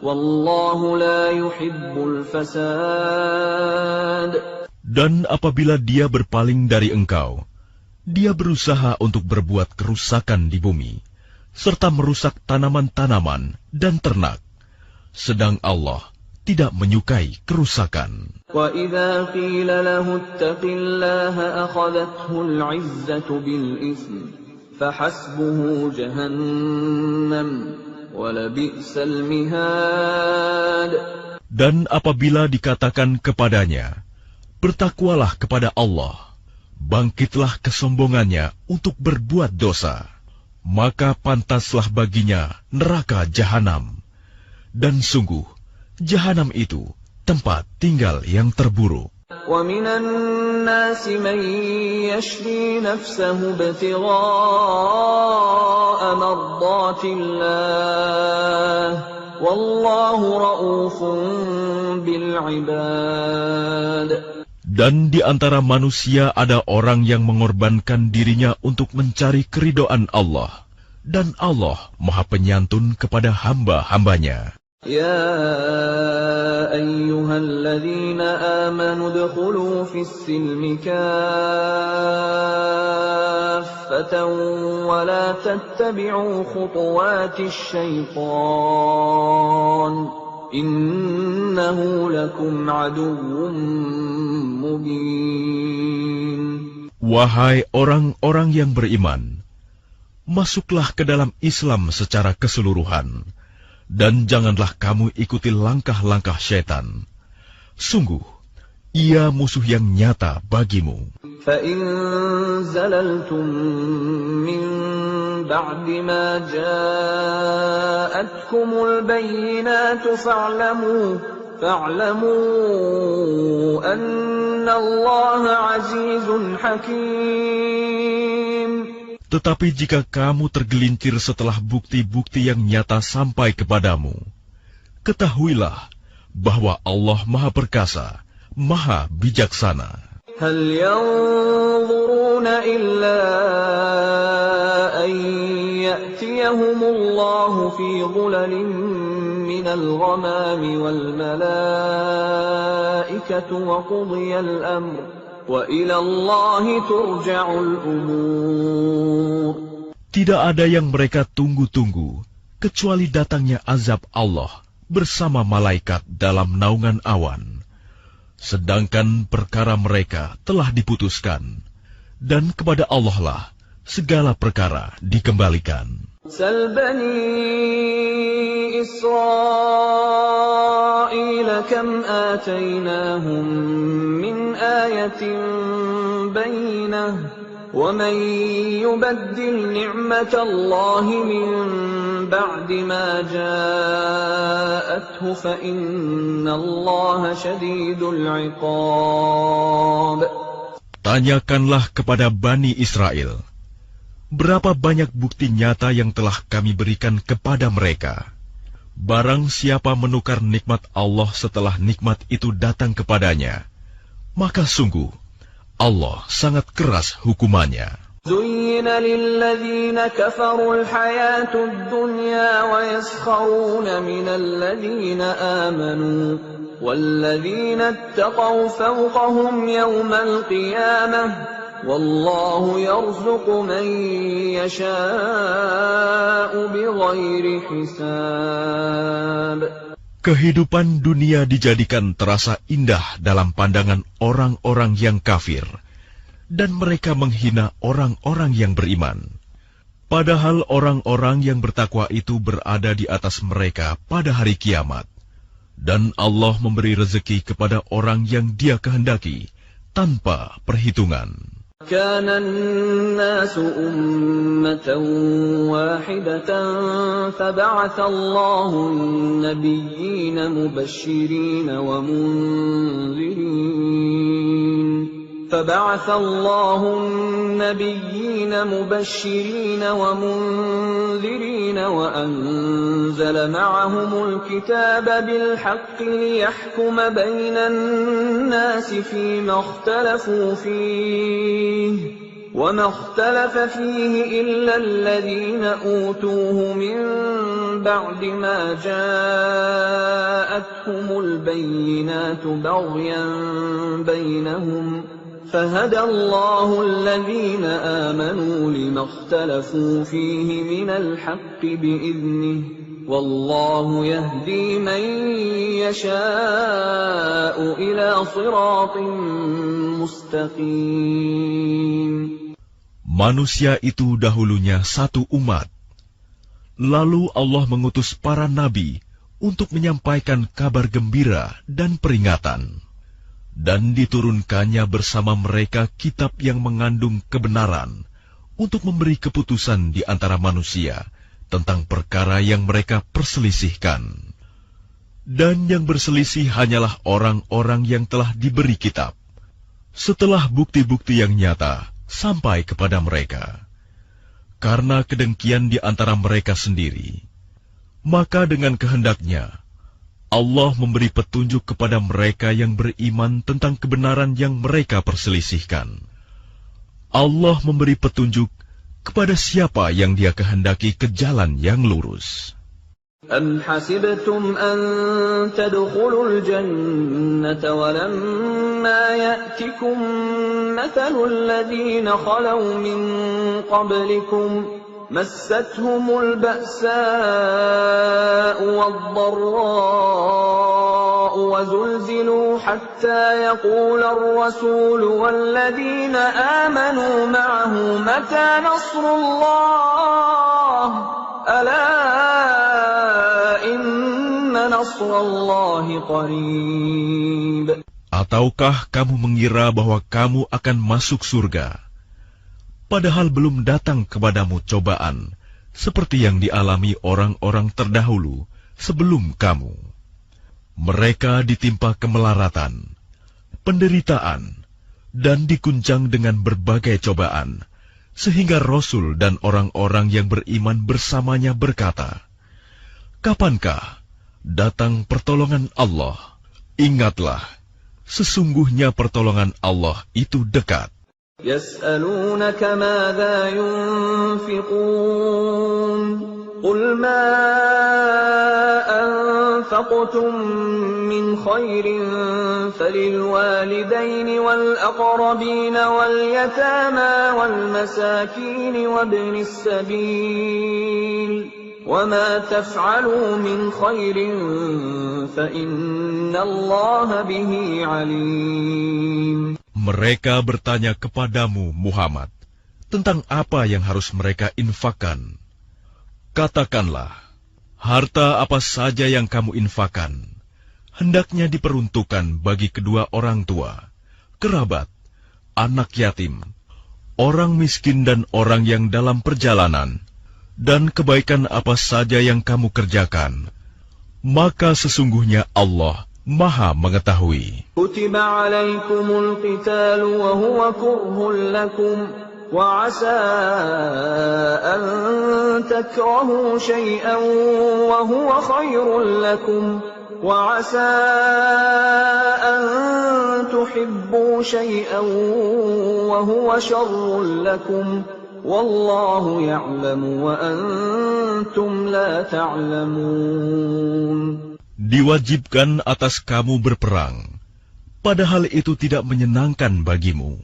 S1: وَاللَّهُ لَا يُحِبُّ الْفَسَادَ. Dan
S2: apabila dia berpaling dari engkau, dia berusaha untuk berbuat kerusakan di bumi, serta merusak tanaman-tanaman dan ternak. Sedang Allah tidak menyukai kerusakan.
S1: وَإِذَا قِيلَ لَهُ اتَّقِ اللَّهَ أَخَذَتْهُ الْعِزَّةُ بِالْإِثْمِ فَحَسْبُهُ جَهَنَّمُ وَلَبِئْسَ الْمِهَادُ.
S2: Dan apabila dikatakan kepadanya, bertakwalah kepada Allah, bangkitlah kesombongannya untuk berbuat dosa, maka pantaslah baginya neraka jahanam. Dan sungguh, jahanam itu tempat tinggal yang terburuk.
S1: وَمِنَ النَّاسِ مَن يَشْرِي نَفْسَهُ ابْتِغَاءَ مَرْضَاتِ اللَّهِ وَاللَّهُ رَءُوفٌ بِالْعِبَادِ.
S2: Dan di antara manusia ada orang yang mengorbankan dirinya untuk mencari keridhaan Allah, dan Allah Maha Penyantun kepada hamba-hambanya.
S1: يَا أَيُّهَا الَّذِينَ آمَنُوا ادْخُلُوا فِي السِّلْمِ كَافَّةً وَلَا تَتَّبِعُوا خُطُوَاتِ الشَّيْطَانِ إِنَّهُ لَكُمْ عَدُوٌّ مُّبِينٌ.
S2: Wahai orang-orang yang beriman, masuklah ke dalam Islam secara keseluruhan, dan janganlah kamu ikuti langkah-langkah syaitan. Sungguh, ia musuh yang nyata bagimu.
S1: فَإِن زَلَلْتُم مِّن بَعْدِ مَا جَاءَتْكُمُ الْبَيِّنَاتُ فَاعْلَمُوا أَنَّ اللَّهَ عَزِيزٌ حَكِيمٌ.
S2: Tetapi jika kamu tergelincir setelah bukti-bukti yang nyata sampai kepadamu, ketahuilah bahwa Allah Maha Perkasa, Maha Bijaksana.
S1: هَلْ يَنظُرُونَ إِلَّا أَن يَأْتِيَهُمُ اللَّهُ فِي ظُلَلٍ مِّنَ الْغَمَامِ وَالْمَلَائِكَةُ وَقُضِيَ الْأَمْرُ وَإِلَى اللَّهِ تُرْجَعُ الْأُمُورُ.
S2: Tidak ada yang mereka tunggu-tunggu, kecuali datangnya azab Allah bersama malaikat dalam naungan awan. Sedangkan perkara mereka telah diputuskan, dan kepada Allah lah segala perkara dikembalikan.
S1: سَلْ بَنِي إِسْرَائِيلَ كَمْ آتَيْنَاهُم مِّنْ آيَةٍ بَيِّنَةٍ وَمَن يُبَدِّلْ نِعْمَةَ اللَّهِ مِن بَعْدِ مَا جَاءَتْهُ فَإِنَّ اللَّهَ شَدِيدُ الْعِقَابِ.
S2: Tanyakanlah kepada Bani Israel, berapa banyak bukti nyata yang telah kami berikan kepada mereka. Barang siapa menukar nikmat Allah setelah nikmat itu datang kepadanya, maka sungguh Allah sangat keras hukumannya.
S1: زين للذين كفروا الحياة الدنيا ويسخرون من الذين آمنوا والذين اتقوا فوقهم يوم القيامة والله يرزق من يشاء بغير حساب.
S2: Kehidupan dunia dijadikan terasa indah dalam pandangan orang-orang yang kafir, dan mereka menghina orang-orang yang beriman. Padahal orang-orang yang bertakwa itu berada di atas mereka pada hari kiamat. Dan Allah memberi rezeki kepada orang yang Dia kehendaki, tanpa perhitungan.
S1: كان الناس أمة واحدة فبعث الله النبيين مبشرين ومنذرين وأنزل معهم الكتاب بالحق ليحكم بين الناس فيما اختلفوا فيه وما اختلف فيه إلا الذين أوتوه من بعد ما جاءتهم البينات بغيا بينهم فهدى الله الذين آمنوا لما اختلفوا فيه من الحق بإذنه والله يهدي من يشاء إلى صراط مستقيم.
S2: Manusia itu dahulunya satu umat. Lalu Allah mengutus para nabi untuk menyampaikan kabar gembira dan peringatan. Dan diturunkannya bersama mereka kitab yang mengandung kebenaran untuk memberi keputusan di antara manusia tentang perkara yang mereka perselisihkan. Dan yang berselisih hanyalah orang-orang yang telah diberi kitab, setelah bukti-bukti yang nyata sampai kepada mereka. Karena kedengkian di antara mereka sendiri, maka dengan kehendaknya Allah memberi petunjuk kepada mereka yang beriman tentang kebenaran yang mereka perselisihkan. Allah memberi petunjuk kepada siapa yang Dia kehendaki ke jalan yang lurus.
S1: أم حسبتم أن تدخلوا الجنة ولما يأتكم مثل الذين خلوا من قبلكم مستهم البأساء والضراء وزلزلوا حتى يقول الرسول والذين آمنوا معه متى نصر الله ألا إن نصر الله قريب.
S2: Ataukah kamu mengira bahwa kamu akan masuk surga, padahal belum datang kepadamu cobaan, seperti yang dialami orang-orang terdahulu sebelum kamu. Mereka ditimpa kemelaratan, penderitaan, dan diguncang dengan berbagai cobaan, sehingga Rasul dan orang-orang yang beriman bersamanya berkata, "Kapankah datang pertolongan Allah?" Ingatlah, sesungguhnya pertolongan Allah itu dekat.
S1: يسألونك ماذا ينفقون قل ما أنفقتم من خير فللوالدين والأقربين واليتامى والمساكين وابن السبيل وما تفعلوا من خير فإن الله به عليم.
S2: Mereka bertanya kepadamu, Muhammad, tentang apa yang harus mereka infakkan. Katakanlah, harta apa saja yang kamu infakkan, hendaknya diperuntukkan bagi kedua orang tua, kerabat, anak yatim, orang miskin dan orang yang dalam perjalanan, dan kebaikan apa saja yang kamu kerjakan, maka sesungguhnya Allah Maha mengetahui.
S1: كتب عليكم القتال وهو كره لكم وعسى أن تكرهوا شيئا وهو خير لكم وعسى أن تحبوا شيئا وهو شر لكم والله يعلم وأنتم لا تعلمون.
S2: Diwajibkan atas kamu berperang, padahal itu tidak menyenangkan bagimu.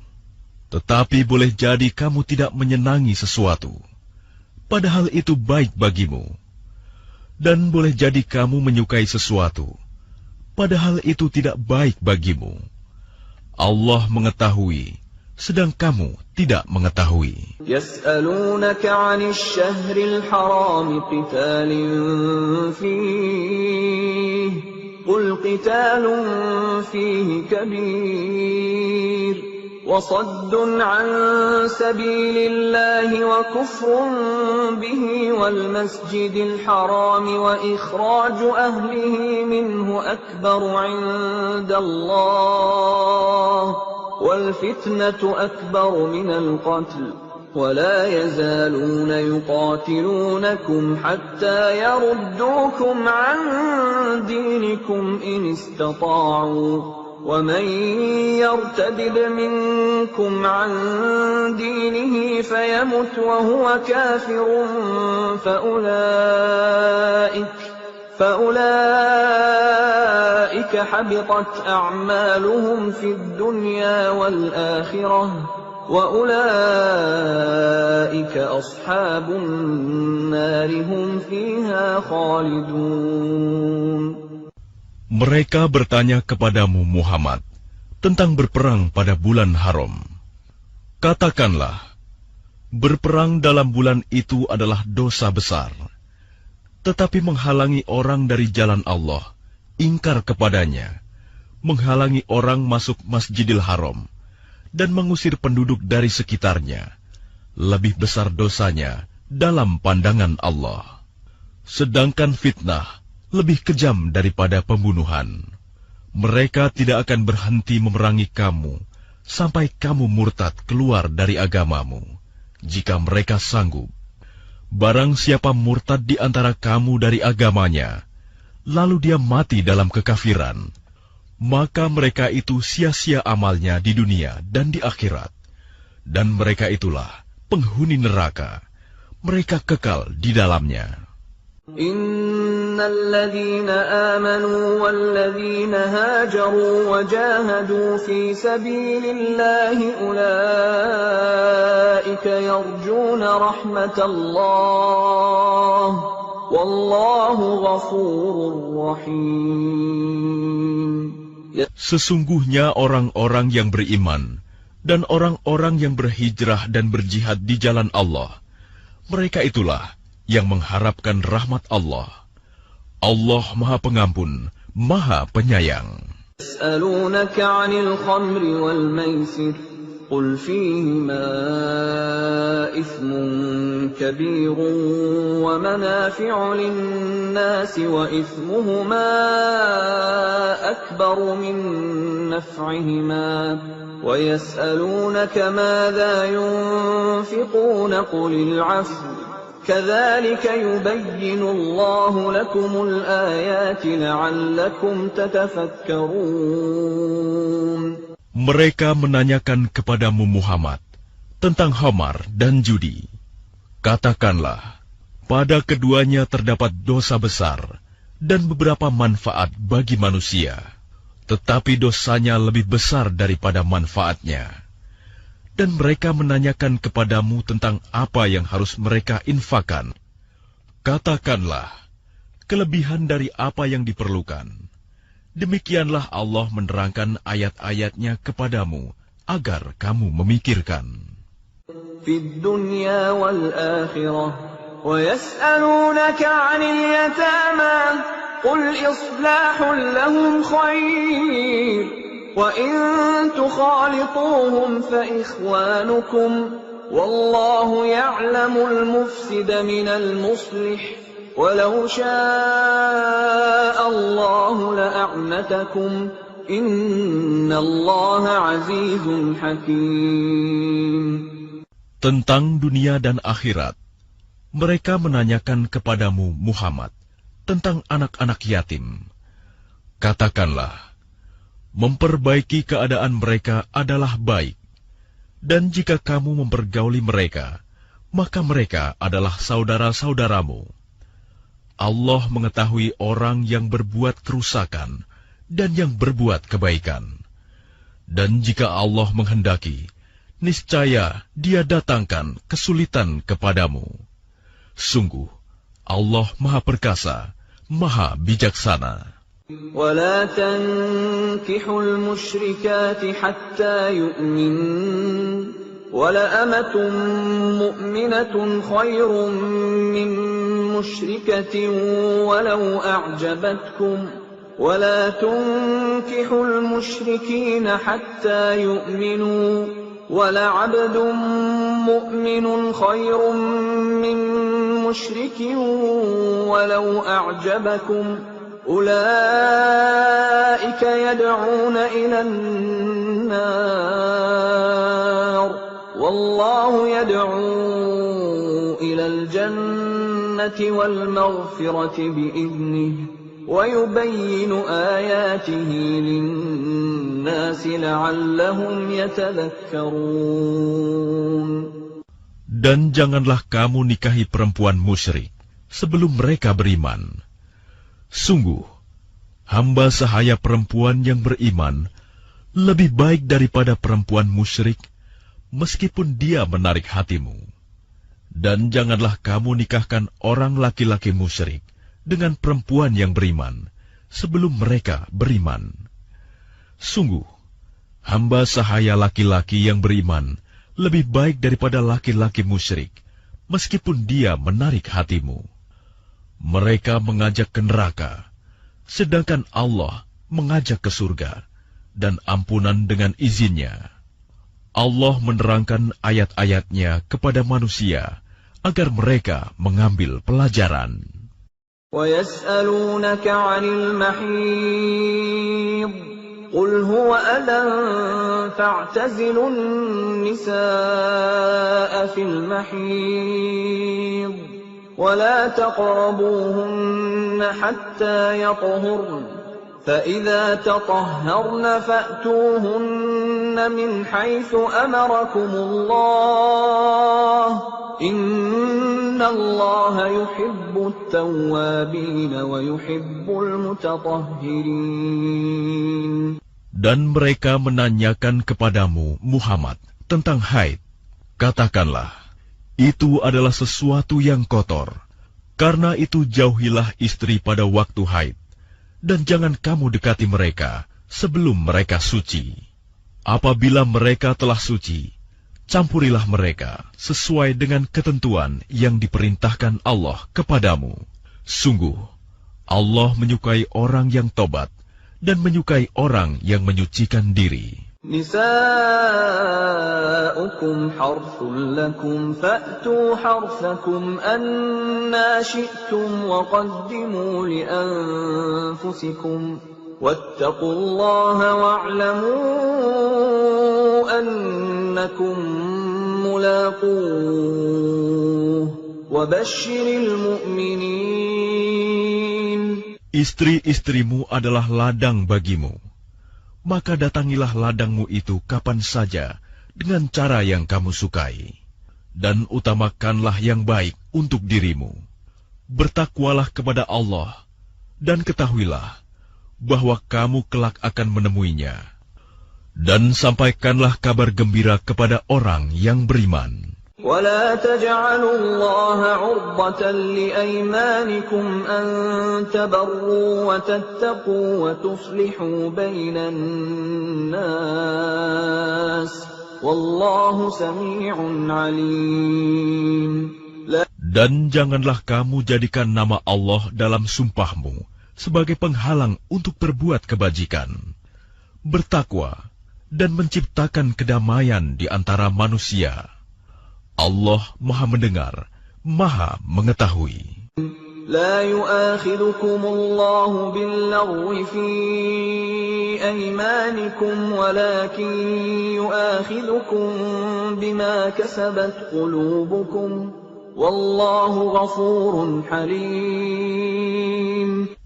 S2: Tetapi boleh jadi kamu tidak menyenangi sesuatu, padahal itu baik bagimu. Dan boleh jadi kamu menyukai sesuatu, padahal itu tidak baik bagimu. Allah mengetahui, sedang kamu tidak mengetahui.
S1: يسألونك عن الشهر الحرام قتال فيه قل قتال فيه كبير وصد عن سبيل الله وكفر به والمسجد الحرام وإخراج أهله منه أكبر عند الله والفتنة أكبر من القتل ولا يزالون يقاتلونكم حتى يردوكم عن دينكم إن استطاعوا ومن يرتد منكم عن دينه فيمت وهو كافر فأولئك حبطت أعمالهم في الدنيا والآخرة وأولئك أصحاب النار هم فيها خالدون.
S2: Mereka bertanya kepadamu Muhammad tentang berperang pada bulan haram. Katakanlah, berperang dalam bulan itu adalah dosa besar. Tetapi menghalangi orang dari jalan Allah, ingkar kepadanya, menghalangi orang masuk Masjidil Haram, dan mengusir penduduk dari sekitarnya, lebih besar dosanya dalam pandangan Allah. Sedangkan fitnah lebih kejam daripada pembunuhan. Mereka tidak akan berhenti memerangi kamu sampai kamu murtad keluar dari agamamu, jika mereka sanggup. Barang siapa murtad di antara kamu dari agamanya, lalu dia mati dalam kekafiran, maka mereka itu sia-sia amalnya di dunia dan di akhirat. Dan mereka itulah penghuni neraka, mereka kekal di dalamnya.
S1: Innal ladzina amanu wal ladzina hajaru wa jahadu fi sabilillahi ulaika yarjuna rahmatallah wallahu ghafurur rahim.
S2: Sesungguhnya orang-orang yang beriman dan orang-orang yang berhijrah dan berjihad di jalan Allah, mereka itulah yang mengharapkan rahmat Allah. Allah Maha Pengampun, Maha Penyayang.
S1: Yas'alunaka 'anil khamri wal maisir qul fihima ithmun kabirun wa manafi'u lin-nasi wa ithmuhuma akbaru min naf'ihima wa yas'alunaka madha yunfiquna qulil 'afwa كذلك يبين الله لكم الآيات لعلكم تتفكرون.
S2: Mereka menanyakan kepadamu Muhammad tentang khamar dan judi. Katakanlah, pada keduanya terdapat dosa besar dan beberapa manfaat bagi manusia, tetapi dosanya lebih besar daripada manfaatnya. Dan mereka menanyakan kepadamu tentang apa yang harus mereka infakkan. Katakanlah, kelebihan dari apa yang diperlukan. Demikianlah Allah menerangkan ayat-ayatnya kepadamu, agar kamu memikirkan.
S1: Fid dunya wal akhirah, wa yas'alunaka 'anil yatama, qul islahun lahum khair. وَإِن تُخَالِطُوهُمْ فَإِخْوَانُكُمْ وَاللَّهُ يَعْلَمُ الْمُفْسِدَ مِنَ الْمُصْلِحِ walau syaa Allah la'anatakum innallaha azizun hakim.
S2: Tentang dunia dan akhirat, mereka menanyakan kepadamu Muhammad tentang anak-anak yatim. Katakanlah, memperbaiki keadaan mereka adalah baik, dan jika kamu mempergauli mereka, maka mereka adalah saudara-saudaramu. Allah mengetahui orang yang berbuat kerusakan dan yang berbuat kebaikan. Dan jika Allah menghendaki, niscaya Dia datangkan kesulitan kepadamu. Sungguh, Allah Maha Perkasa, Maha Bijaksana.
S1: ولا تنكحوا المشركات حتى يؤمنن ولأمة مؤمنة خير من مشركة ولو أعجبتكم ولا تنكحوا المشركين حتى يؤمنوا ولعبد مؤمن خير من مشرك ولو أعجبكم أولئك يدعون إلى النار والله يدعو إلى الجنة والمغفرة بإذنه ويبين آياته للناس لعلهم يتذكرون.
S2: Dan janganlah kamu nikahi perempuan musyrik sebelum mereka beriman. Sungguh, hamba sahaya perempuan yang beriman lebih baik daripada perempuan musyrik, meskipun dia menarik hatimu. Dan janganlah kamu nikahkan orang laki-laki musyrik dengan perempuan yang beriman sebelum mereka beriman. Sungguh, hamba sahaya laki-laki yang beriman lebih baik daripada laki-laki musyrik, meskipun dia menarik hatimu. Mereka mengajak ke neraka, sedangkan Allah mengajak ke surga, dan ampunan dengan izinnya. Allah menerangkan ayat-ayatnya kepada manusia, agar mereka mengambil pelajaran.
S1: وَيَسْأَلُونَكَ عَنِ الْمَحِيضِ قُلْ هُوَ أَذًى فَاعْتَزِلُوا النِّسَاءَ فِي الْمَحِيضِ ولا تقربوهن حتى يطهرن فإذا تطهرن فأتوهن من حيث أمركم الله إن الله يحب التوابين ويحب المتطهرين.
S2: Dan mereka menanyakan kepadamu Muhammad tentang haid. Katakanlah, itu adalah sesuatu yang kotor. Karena itu jauhilah istri pada waktu haid, dan jangan kamu dekati mereka sebelum mereka suci. Apabila mereka telah suci, campurilah mereka sesuai dengan ketentuan yang diperintahkan Allah kepadamu. Sungguh, Allah menyukai orang yang tobat dan menyukai orang yang menyucikan diri.
S1: نساؤكم حرث لكم فأتوا حرثكم أنى شئتم وقدموا لأنفسكم واتقوا الله واعلموا أنكم ملاقوه وبشر المؤمنين.
S2: Istri-istrimu adalah ladang bagimu. Maka datangilah ladangmu itu kapan saja dengan cara yang kamu sukai. Dan utamakanlah yang baik untuk dirimu. Bertakwalah kepada Allah, dan ketahuilah bahwa kamu kelak akan menemuinya. Dan sampaikanlah kabar gembira kepada orang yang beriman.
S1: ولا تجعلوا الله عرضة لأيمانكم أن تبروا وتتقوا وتصلحوا بين الناس والله سميع عليم.
S2: Dan janganlah kamu jadikan nama Allah dalam sumpahmu sebagai penghalang untuk berbuat kebajikan. Bertakwa dan menciptakan kedamaian di antara manusia. Allah Maha Mendengar, Maha Mengetahui.
S1: لا يؤاخذكم الله باللغو في أيمانكم ولكن يؤاخذكم بما كسبت قلوبكم والله غفور حليم.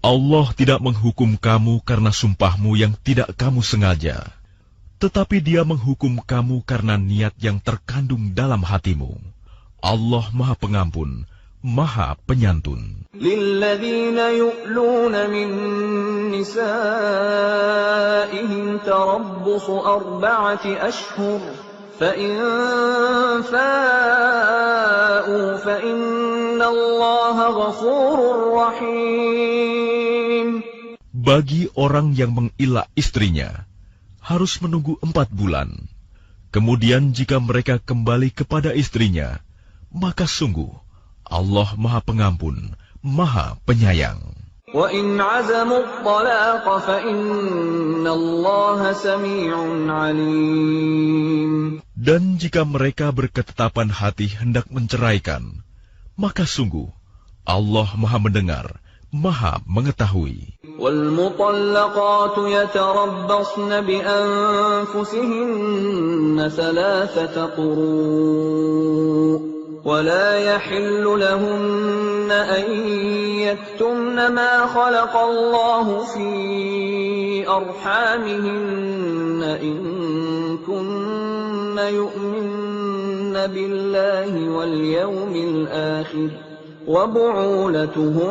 S2: Allah tidak menghukum kamu karena sumpahmu yang tidak kamu sengaja, tetapi Dia menghukum kamu karena niat yang terkandung dalam hatimu. Allah Maha Pengampun, Maha Penyantun.
S1: للذين يؤلون من نسائهم تربص 4 أشهر فإن فاءوا فإن الله غفور رحيم.
S2: Bagi orang yang mengilah istrinya, harus menunggu 4 bulan. Kemudian jika mereka kembali kepada istrinya, maka sungguh Allah Maha Pengampun, Maha Penyayang.
S1: وَإِنْ عَزَمُوا الطَّلَاقَ فَإِنَّ اللَّهَ سَمِيعٌ عَلِيمٌ.
S2: Dan jika mereka berketetapan hati hendak menceraikan, maka sungguh Allah Maha Mendengar, Maha Mengetahui.
S1: وَالْمُطَلَّقَاتُ يَتَرَبَّصْنَ بِأَنفُسِهِنَّ 3 قُرُوءٍ ولا يحل لهن أن يكتمن ما خلق الله في أرحامهن إن كن يؤمن بالله واليوم الآخر وبعولتهن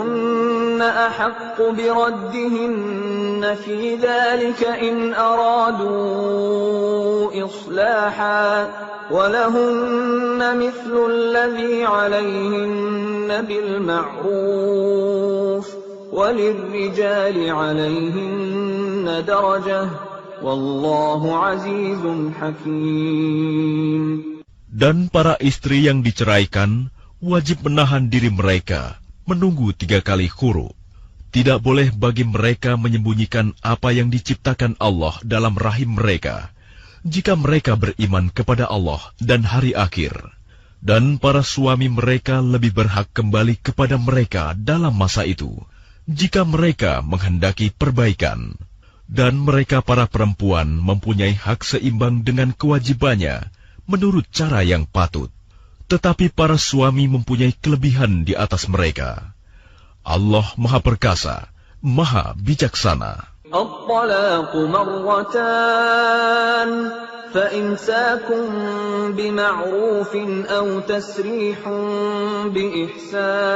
S1: أحق بردهن في ذلك إن أرادوا إصلاحا ولهن مثل الذي عليهن بالمعروف وللرجال عليهن درجة والله عزيز حكيم.
S2: Dan para istri yang diceraikan wajib menahan diri mereka menunggu 3 kali khuru. Tidak boleh bagi mereka menyembunyikan apa yang diciptakan Allah dalam rahim mereka, jika mereka beriman kepada Allah dan hari akhir. Dan para suami mereka lebih berhak kembali kepada mereka dalam masa itu, jika mereka menghendaki perbaikan. Dan mereka para perempuan mempunyai hak seimbang dengan kewajibannya menurut cara yang patut. Tetapi para suami mempunyai kelebihan di atas mereka. Allah Maha Perkasa, Maha Bijaksana.
S1: الطلاق مرتان فإمساك بمعروف أو تسريح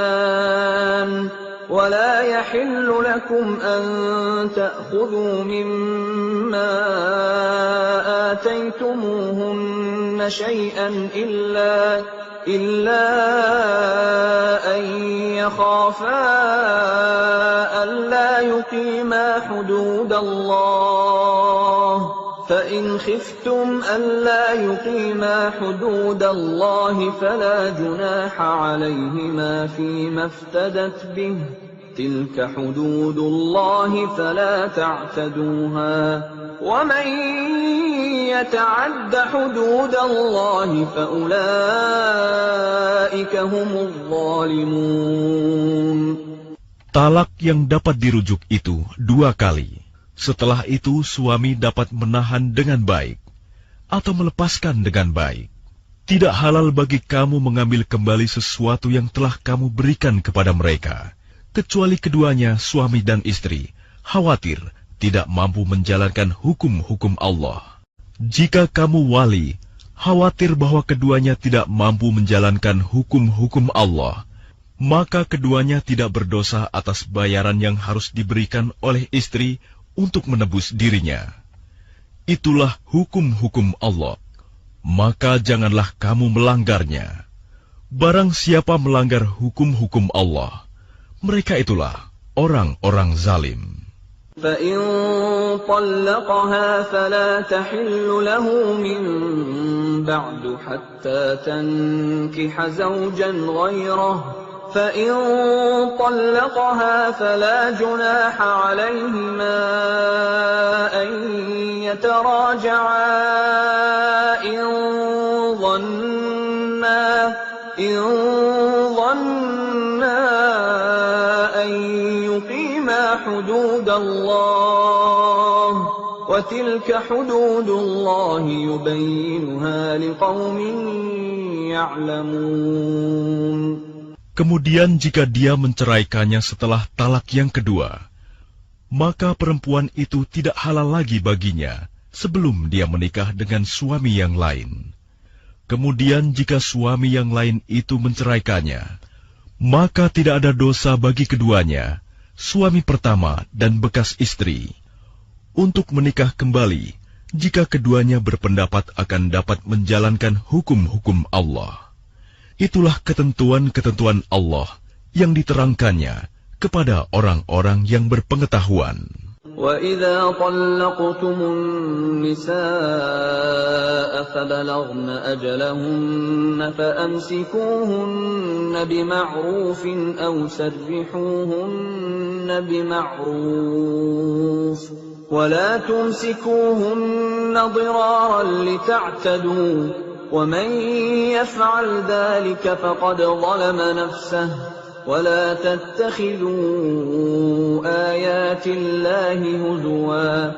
S1: بإحسان ولا يحل لكم أن تأخذوا مما آتيتموهن شيئا إلا أن يخافا ألا يقيما حدود الله فإن خفتم ألا يقيما حدود الله فلا جناح عليهما فيما افتدت به تلك حدود الله فلا تعتدوها ومن يتعد حدود الله فأولئك هم الظالمون.
S2: Talak yang dapat dirujuk itu 2 kali. Setelah itu suami dapat menahan dengan baik atau melepaskan dengan baik. Tidak halal bagi kamu mengambil kembali sesuatu yang telah kamu berikan kepada mereka, kecuali keduanya suami dan istri khawatir tidak mampu menjalankan hukum-hukum Allah. Jika kamu wali khawatir bahwa keduanya tidak mampu menjalankan hukum-hukum Allah, maka keduanya tidak berdosa atas bayaran yang harus diberikan oleh istri untuk menebus dirinya. Itulah hukum-hukum Allah, maka janganlah kamu melanggarnya. Barang siapa melanggar hukum-hukum Allah, mereka itulah orang-orang zalim.
S1: فَإِن طَلَّقَهَا فَلَا تَحِلُّ لَهُ مِن بَعْدُ حَتَّى تَنكِحَ زَوْجًا غَيْرَهُ فَإِن طَلَّقَهَا فَلَا جُنَاحَ عَلَيْهِمَا أَن يَتَرَاجَعَا إِن ظَنَّا حدود الله وتلك حدود الله يبينها لقوم يعلمون.
S2: Kemudian jika dia menceraikannya setelah talak yang kedua, maka perempuan itu tidak halal lagi baginya sebelum dia menikah dengan suami yang lain. Kemudian jika suami yang lain itu menceraikannya, maka tidak ada dosa bagi keduanya, suami pertama dan bekas istri, untuk menikah kembali jika keduanya berpendapat akan dapat menjalankan hukum-hukum Allah. Itulah ketentuan-ketentuan Allah yang diterangkannya kepada orang-orang yang berpengetahuan.
S1: وَإِذَا طَلَّقْتُمُ النِّسَاءَ فَبَلَغْنَ أَجَلَهُنَّ فَأَمْسِكُوهُنَّ بِمَعْرُوفٍ أَوْ سَرِّحُوهُنَّ بِمَعْرُوفٍ وَلَا تُمْسِكُوهُنَّ ضِرَارًا لِتَعْتَدُوا وَمَنْ يَفْعَلْ ذَلِكَ فَقَدْ ظَلَمَ نَفْسَهُ ولا تتخذوا آيات الله هزوا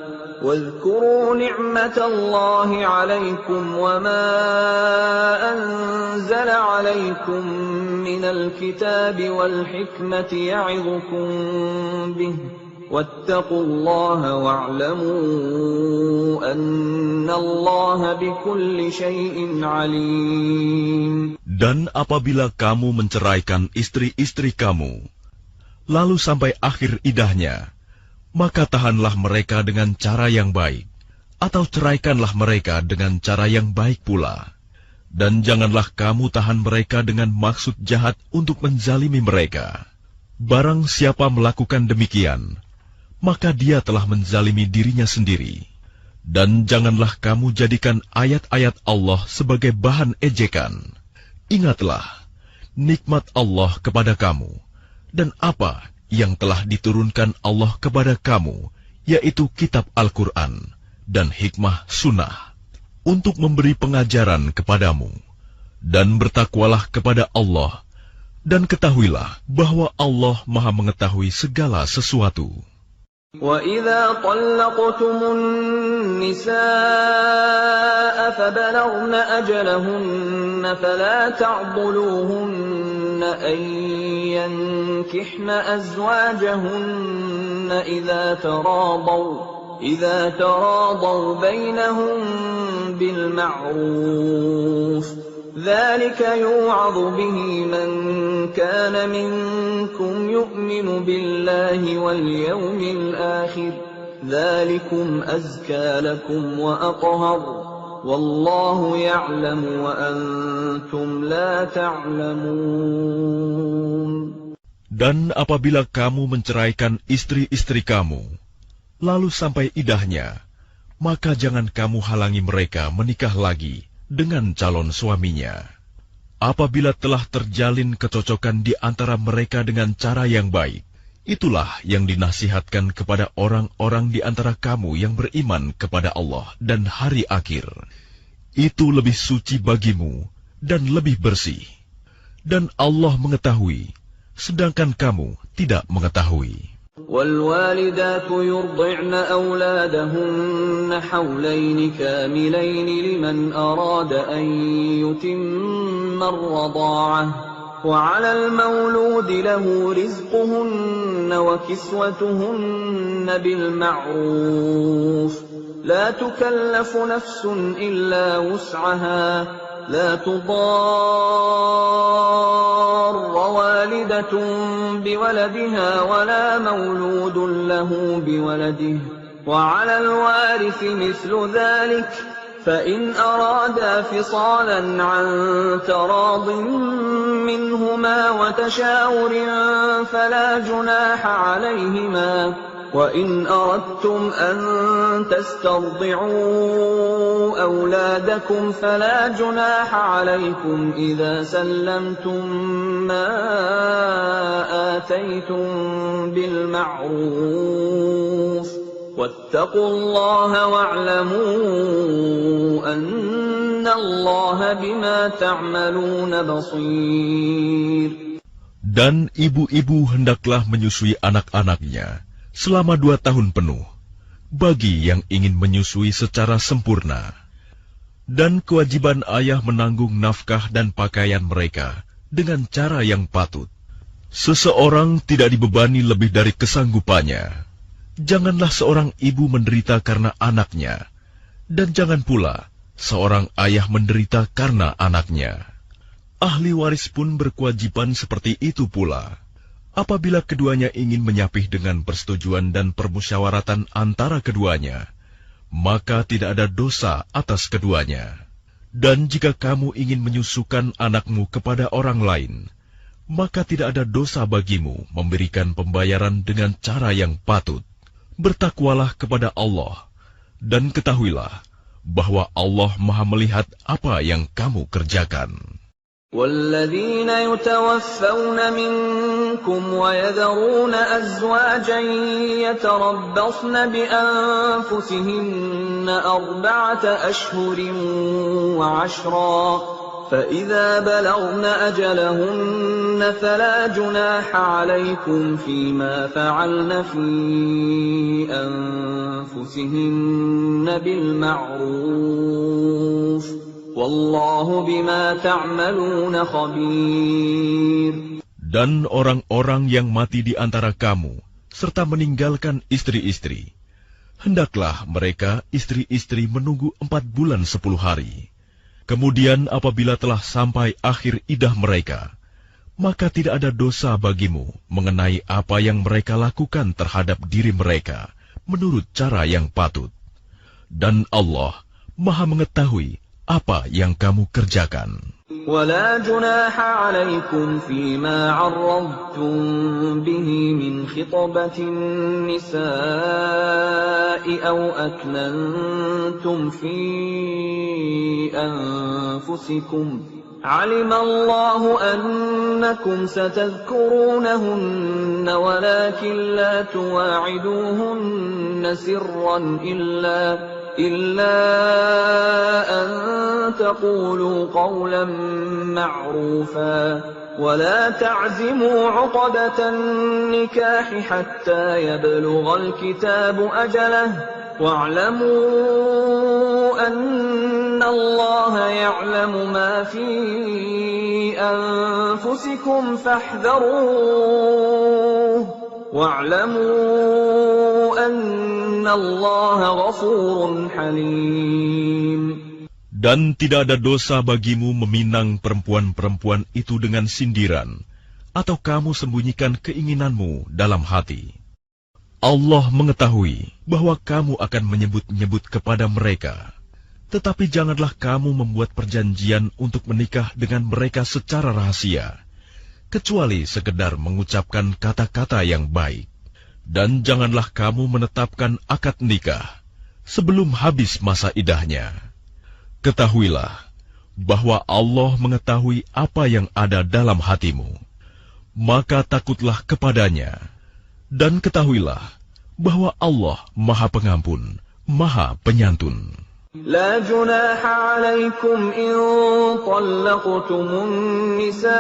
S1: واذكروا نعمة الله عليكم وما أنزل عليكم من الكتاب والحكمة يعظكم به واتقوا الله واعلموا أن الله بكل شيء عليم.
S2: Dan apabila kamu menceraikan istri-istri kamu, lalu sampai akhir idahnya, maka tahanlah mereka dengan cara yang baik, atau ceraikanlah mereka dengan cara yang baik pula. Dan janganlah kamu tahan mereka dengan maksud jahat untuk menzalimi mereka. Barang siapa melakukan demikian, maka dia telah menzalimi dirinya sendiri. Dan janganlah kamu jadikan ayat-ayat Allah sebagai bahan ejekan. Ingatlah nikmat Allah kepada kamu, dan apa yang telah diturunkan Allah kepada kamu, yaitu kitab Al-Quran dan hikmah sunnah, untuk memberi pengajaran kepadamu. Dan bertakwalah kepada Allah, dan ketahuilah bahwa Allah Maha mengetahui segala sesuatu.
S1: وَإِذَا طَلَّقْتُمُ النِّسَاءَ فَبَلَغْنَ أَجَلَهُنَّ فَلَا تَعْضُلُوهُنَّ أَن يَنكِحْنَ أَزْوَاجَهُنَّ إِذَا تَرَاضَوْا بَيْنَهُم بِالْمَعْرُوفِ ذَلِكَ يُوعَظُ بِهِ مَن كَانَ مِنكُمْ يُؤْمِنُ بِاللَّهِ وَالْيَوْمِ الْآخِرِ ذَلِكُمْ أَزْكَى لَكُمْ وَأَطْهَرُ وَاللَّهُ يَعْلَمُ وَأَنْتُمْ لَا تَعْلَمُونَ.
S2: Dan apabila kamu menceraikan istri-istri kamu, lalu sampai idahnya, maka jangan kamu halangi mereka menikah lagi dengan calon suaminya. Apabila telah terjalin kecocokan di antara mereka dengan cara yang baik, itulah yang dinasihatkan kepada orang-orang di antara kamu yang beriman kepada Allah dan hari akhir. Itu lebih suci bagimu dan lebih bersih. Dan Allah mengetahui, sedangkan kamu tidak mengetahui.
S1: وَالْوَالِدَاتُ يُرْضِعْنَ أَوْلَادَهُنَّ حَوْلَيْنِ كَامِلَيْنِ لِمَنْ أَرَادَ أَنْ يُتِمَّ الرَّضَاعَةَ وَعَلَى الْمَوْلُودِ لَهُ رِزْقُهُنَّ وَكِسْوَتُهُنَّ بِالْمَعْرُوفِ لَا تُكَلَّفُ نَفْسٌ إِلَّا وُسْعَهَا لَا تُضَارَّ وَالِدَةٌ بِوَلَدِهَا وَلَا مَوْلُودٌ لَهُ بِوَلَدِهِ وَعَلَى الْوَارِثِ مِثْلُ ذَلِكَ فَإِنْ أَرَادَا فِصَالًا عَنْ تَرَاضٍ مِّنْهُمَا وَتَشَاوُرٍ فَلَا جُنَاحَ عَلَيْهِمَا وَإِنْ أَرَدْتُمْ أَنْ تَسْتَرْضِعُوا أَوْلَادَكُمْ فَلَا جُنَاحَ عَلَيْكُمْ إِذَا سَلَّمْتُمْ مَا آتَيْتُمْ بِالْمَعْرُوفِ وَاتَّقُوا اللَّهَ وَاعْلَمُوا أَنَّ اللَّهَ بِمَا تَعْمَلُونَ بَصِيرٌ.
S2: Dan ibu-ibu hendaklah menyusui anak-anaknya selama 2 tahun penuh, bagi yang ingin menyusui secara sempurna. Dan kewajiban ayah menanggung nafkah dan pakaian mereka dengan cara yang patut. Seseorang tidak dibebani lebih dari kesanggupannya. Janganlah seorang ibu menderita karena anaknya, dan jangan pula seorang ayah menderita karena anaknya. Ahli waris pun berkewajiban seperti itu pula. Apabila keduanya ingin menyapih dengan persetujuan dan permusyawaratan antara keduanya, maka tidak ada dosa atas keduanya. Dan jika kamu ingin menyusukan anakmu kepada orang lain, maka tidak ada dosa bagimu memberikan pembayaran dengan cara yang patut. Bertakwalah kepada Allah, dan ketahuilah bahwa Allah Maha melihat apa yang kamu kerjakan.
S1: وَالَّذِينَ يُتَوَفَّوْنَ مِنكُمْ وَيَذَرُونَ أَزْوَاجًا يَتَرَبَّصْنَ بِأَنفُسِهِنَّ 4 أَشْهُرٍ وَعَشْرًا فَإِذَا بَلَغْنَ أَجَلَهُنَّ فَلَا جُنَاحَ عَلَيْكُمْ فِيمَا فَعَلْنَ فِي أَنفُسِهِنَّ بِالْمَعْرُوفِ Wallahu bima ta'maluna khabir.
S2: Dan orang-orang yang mati di antara kamu, serta meninggalkan istri-istri, hendaklah mereka istri-istri menunggu 4 bulan 10 hari. Kemudian apabila telah sampai akhir iddah mereka, maka tidak ada dosa bagimu mengenai apa yang mereka lakukan terhadap diri mereka, menurut cara yang patut. Dan Allah Maha mengetahui apa yang kamu kerjakan.
S1: ولا جناح عليكم فيما عرضتم به من خطبة النساء أو أكننتم في أنفسكم علم الله أنكم ستذكرونهن ولكن لا تواعدوهن سرا إلا أن تقولوا قولا معروفا ولا تعزموا عقدة النكاح حتى يبلغ الكتاب أجله واعلموا أن الله يعلم ما في أنفسكم فاحذروه واعلموا أن الله غفور حليم.
S2: Dan tidak ada dosa bagimu meminang perempuan-perempuan itu dengan sindiran, atau kamu sembunyikan keinginanmu dalam hati. Allah mengetahui bahwa kamu akan menyebut-nyebut kepada mereka, tetapi janganlah kamu membuat perjanjian untuk menikah dengan mereka secara rahasia, kecuali sekedar mengucapkan kata-kata yang baik. Dan janganlah kamu menetapkan akad nikah sebelum habis masa iddahnya. Ketahuilah bahwa Allah mengetahui apa yang ada dalam hatimu, maka takutlah kepadanya. Dan ketahuilah bahwa Allah Maha Pengampun, Maha Penyantun.
S1: لا جناح عليكم إن طلقتم النساء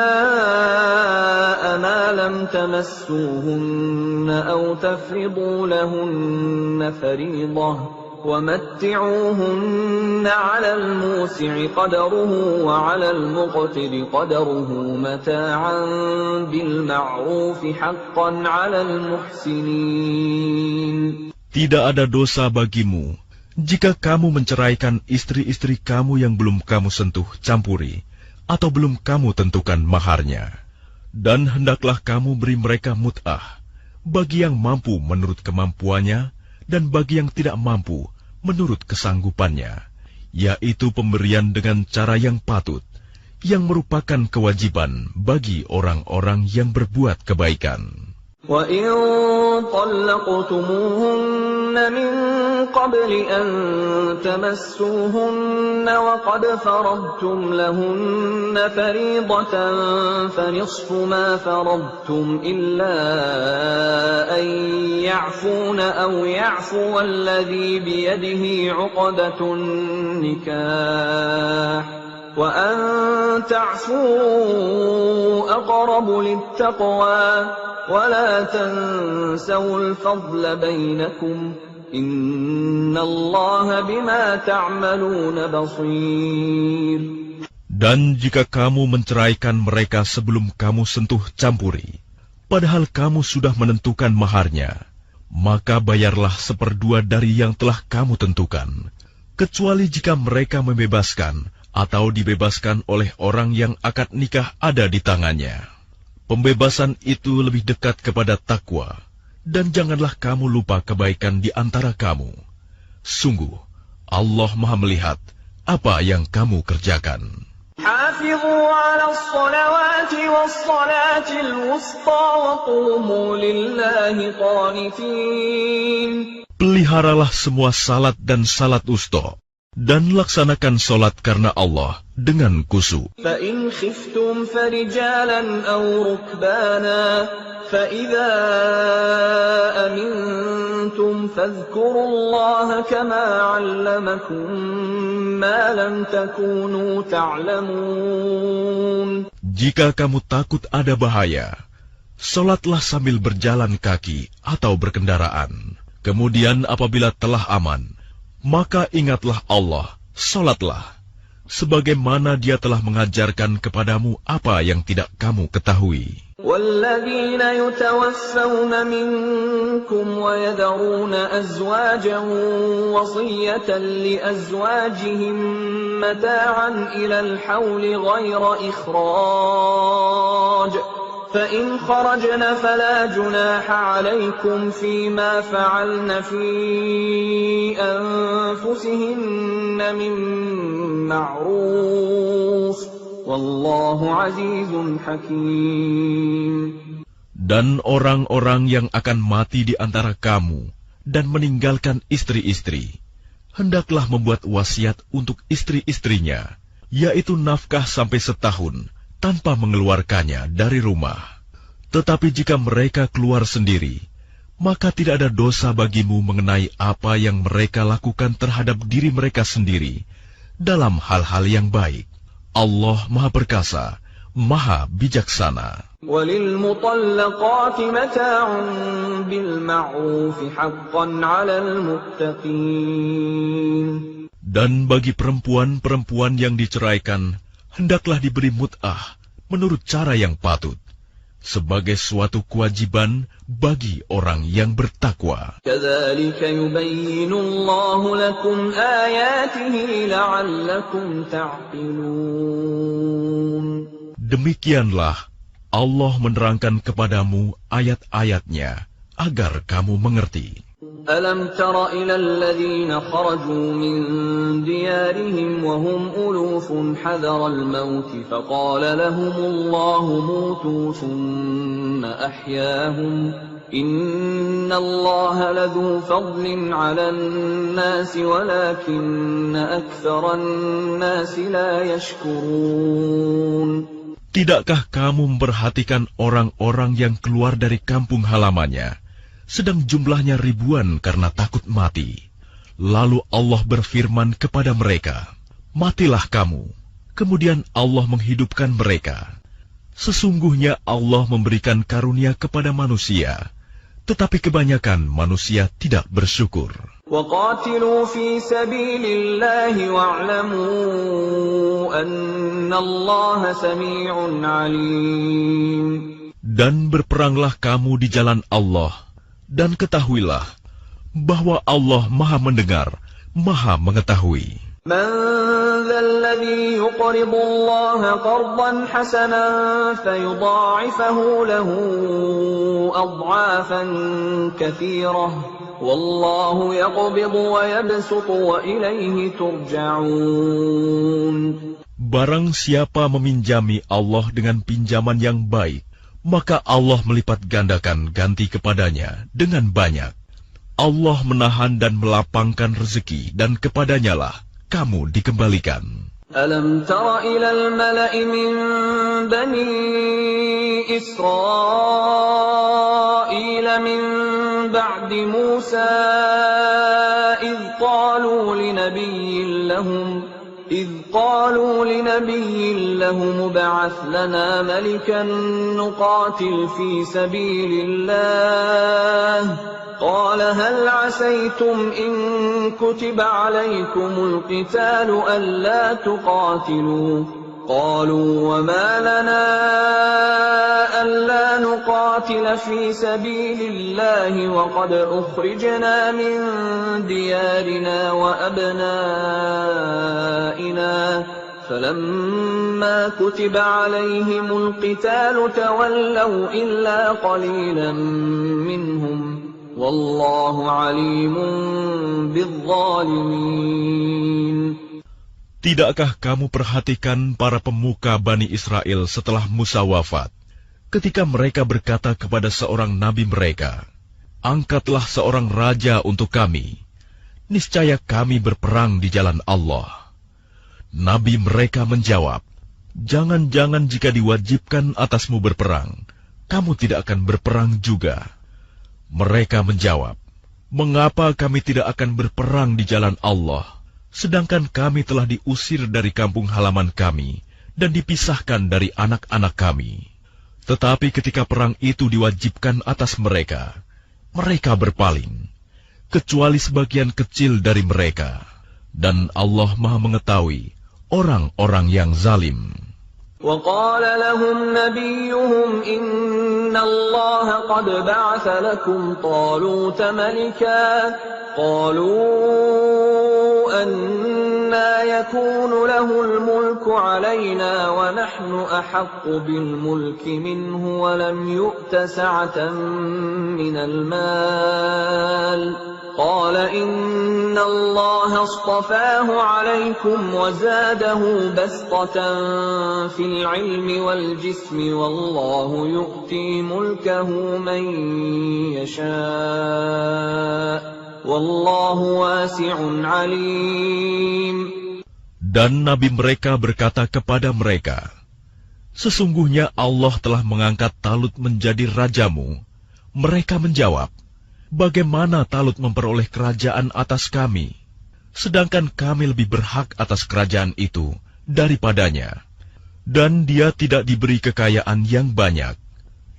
S1: ما لم تمسوهن أو تفرضوا لهن فريضة ومتعوهن على الموسع قدره وعلى المقتر قدره متاعا بالمعروف حقا على المحسنين.
S2: Tidak ada dosa bagimu jika kamu menceraikan istri-istri kamu yang belum kamu sentuh campuri, atau belum kamu tentukan maharnya. Dan hendaklah kamu beri mereka mut'ah, bagi yang mampu menurut kemampuannya, dan bagi yang tidak mampu menurut kesanggupannya, yaitu pemberian dengan cara yang patut, yang merupakan kewajiban bagi orang-orang yang berbuat kebaikan.
S1: وَإِن طَلَّقْتُمُوهُنَّ مِن قَبْلِ أَن تَمَسُّوهُنَّ وَقَدْ فَرَضْتُمْ لَهُنَّ فَرِيضَةً فَنِصْفُ مَا فَرَضْتُمْ إِلَّا أَن يَعْفُونَ أَوْ يَعْفُوَ الَّذِي بِيَدِهِ عُقْدَةُ النِّكَاحِ وَأَن تَعْفُوا أَقْرَبُ لِلتَّقْوَى ولا تنسوا الفضل بينكم إن الله بما تعملون بصير.
S2: Dan jika kamu menceraikan mereka sebelum kamu sentuh campuri, padahal kamu sudah menentukan maharnya, maka bayarlah 1/2 dari yang telah kamu tentukan, kecuali jika mereka membebaskan atau dibebaskan oleh orang yang akad nikah ada di tangannya. Pembebasan itu lebih dekat kepada takwa, dan janganlah kamu lupa kebaikan di antara kamu. Sungguh, Allah Maha melihat apa yang kamu kerjakan.
S1: حافظوا على الصلوات والصلاة الوسطى وقوموا لله قانتين.
S2: Peliharalah semua salat dan salat wusta, dan laksanakan salat karena Allah dengan khusyuk.
S1: فإن خفتم فرجالا أو ركبانا فإذا أمنتم فاذكروا الله كما علمكم ما لم تكونوا تعلمون.
S2: Jika kamu takut ada bahaya, salatlah sambil berjalan kaki atau berkendaraan. Kemudian apabila telah aman, maka ingatlah Allah, salatlah, sebagaimana Dia telah mengajarkan kepadamu apa yang tidak kamu ketahui.
S1: والذين يتوفون منكم ويذرون أزواجا وصية لأزواجهم متاعا إلى الحول غير إخراج فإن خرجن فلا جناح عليكم فيما فعلن في أنفسهن من معروف Wallahu azizun hakim.
S2: Dan orang-orang yang akan mati di antara kamu dan meninggalkan istri-istri, hendaklah membuat wasiat untuk istri-istrinya, yaitu nafkah sampai setahun tanpa mengeluarkannya dari rumah. Tetapi jika mereka keluar sendiri, maka tidak ada dosa bagimu mengenai apa yang mereka lakukan terhadap diri mereka sendiri dalam hal-hal yang baik. Allah Maha Perkasa, Maha Bijaksana.
S1: وَلِلْمُطَلَّقَاتِ مَتَاعٌ بِالْمَعْرُوفِ حَقًّا عَلَى الْمُتَّقِينَ.
S2: Dan bagi perempuan-perempuan yang diceraikan, hendaklah diberi mut'ah menurut cara yang patut, sebagai suatu kewajiban bagi orang yang bertakwa.
S1: كَذَلِكَ يُبَيِّنُ اللَّهُ لَكُمْ آيَاتِهِ لَعَلَّكُمْ تَعْقِلُونَ.
S2: Demikianlah Allah menerangkan kepadamu ayat-ayatnya agar kamu mengerti.
S1: أَلَمْ تَرَ إِلَى الَّذِينَ خَرَجُوا مِنْ دِيَارِهِمْ وَهُمْ أُلُوفٌ حَذَرَ الْمَوْتِ فَقَالَ لَهُمُ اللَّهُ مُوتُوا ثُمَّ أَحْيَاهُمْ إِنَّ اللَّهَ لَذُو فَضْلٍ عَلَى النَّاسِ وَلَكِنَّ أَكْثَرَ النَّاسِ لَا يَشْكُرُونَ.
S2: Tidakkah kamu memperhatikan orang-orang yang keluar dari kampung halamannya, sedang jumlahnya ribuan karena takut mati? Lalu Allah berfirman kepada mereka, matilah kamu. Kemudian Allah menghidupkan mereka. Sesungguhnya Allah memberikan karunia kepada manusia, tetapi kebanyakan manusia tidak bersyukur.
S1: وَقَاتِلُوا فِي سَبِيلِ اللَّهِ وَاعْلَمُوا أَنَّ اللَّهَ سَمِيعٌ عَلِيمٌ.
S2: Dan berperanglah kamu di jalan Allah, dan ketahuilah bahwa Allah Maha mendengar, Maha mengetahui.
S1: مَنْ ذَا الَّذِي يُقْرِضُ اللَّهَ قَرْضًا حَسَنًا فَيُضَاعِفَهُ لَهُ أَضْعَافًا كَثِيرَةً وَاللَّهُ يَقْبِضُ وَيَبْسُطُ وَإِلَيْهِ تُرْجَعُونَ.
S2: Barang siapa meminjami Allah dengan pinjaman yang baik, maka Allah melipat gandakan ganti kepadanya dengan banyak. Allah menahan dan melapangkan rezeki, dan kepadanyalah kamu dikembalikan.
S1: أَلَمْ تَرَ إِلَى الْمَلَإِ مِنْ بَنِي إِسْرَائِيلَ مِنْ بَعْدِ مُوسَى إِذْ قَالُوا لِنَبِيٍّ إذ قالوا لنبي له ابعث لنا ملكا نقاتل في سبيل الله قال هل عسيتم إن كتب عليكم القتال ألا تقاتلوا قالوا وما لنا ألا نقاتل في سبيل الله وقد أخرجنا من ديارنا وأبنائنا فلما كتب عليهم القتال تولوا إلا قليلا منهم والله عليم بالظالمين.
S2: Tidakkah kamu perhatikan para pemuka Bani Israel setelah Musa wafat, ketika mereka berkata kepada seorang nabi mereka, "Angkatlah seorang raja untuk kami, niscaya kami berperang di jalan Allah." Nabi mereka menjawab, "Jangan-jangan jika diwajibkan atasmu berperang, kamu tidak akan berperang juga." Mereka menjawab, "Mengapa kami tidak akan berperang di jalan Allah, sedangkan kami telah diusir dari kampung halaman kami dan dipisahkan dari anak-anak kami?" Tetapi ketika perang itu diwajibkan atas mereka, mereka berpaling, kecuali sebagian kecil dari mereka. Dan Allah Maha mengetahui orang-orang yang zalim.
S1: وقال لهم نبيهم إن الله قد بعث لكم طالوت ملكا قالوا أنى يكون له الملك علينا ونحن أحق بالملك منه ولم يؤت سعة من المال قال إن الله اصطفاه عليكم وزاده بسطة في العلم والجسم والله يؤتي ملكه من يشاء والله واسع عليم.
S2: Dan nabi mereka berkata kepada mereka, "Sesungguhnya Allah telah mengangkat Talut menjadi rajamu." Mereka menjawab, "Bagaimana Talut memperoleh kerajaan atas kami, sedangkan kami lebih berhak atas kerajaan itu daripadanya, dan dia tidak diberi kekayaan yang banyak."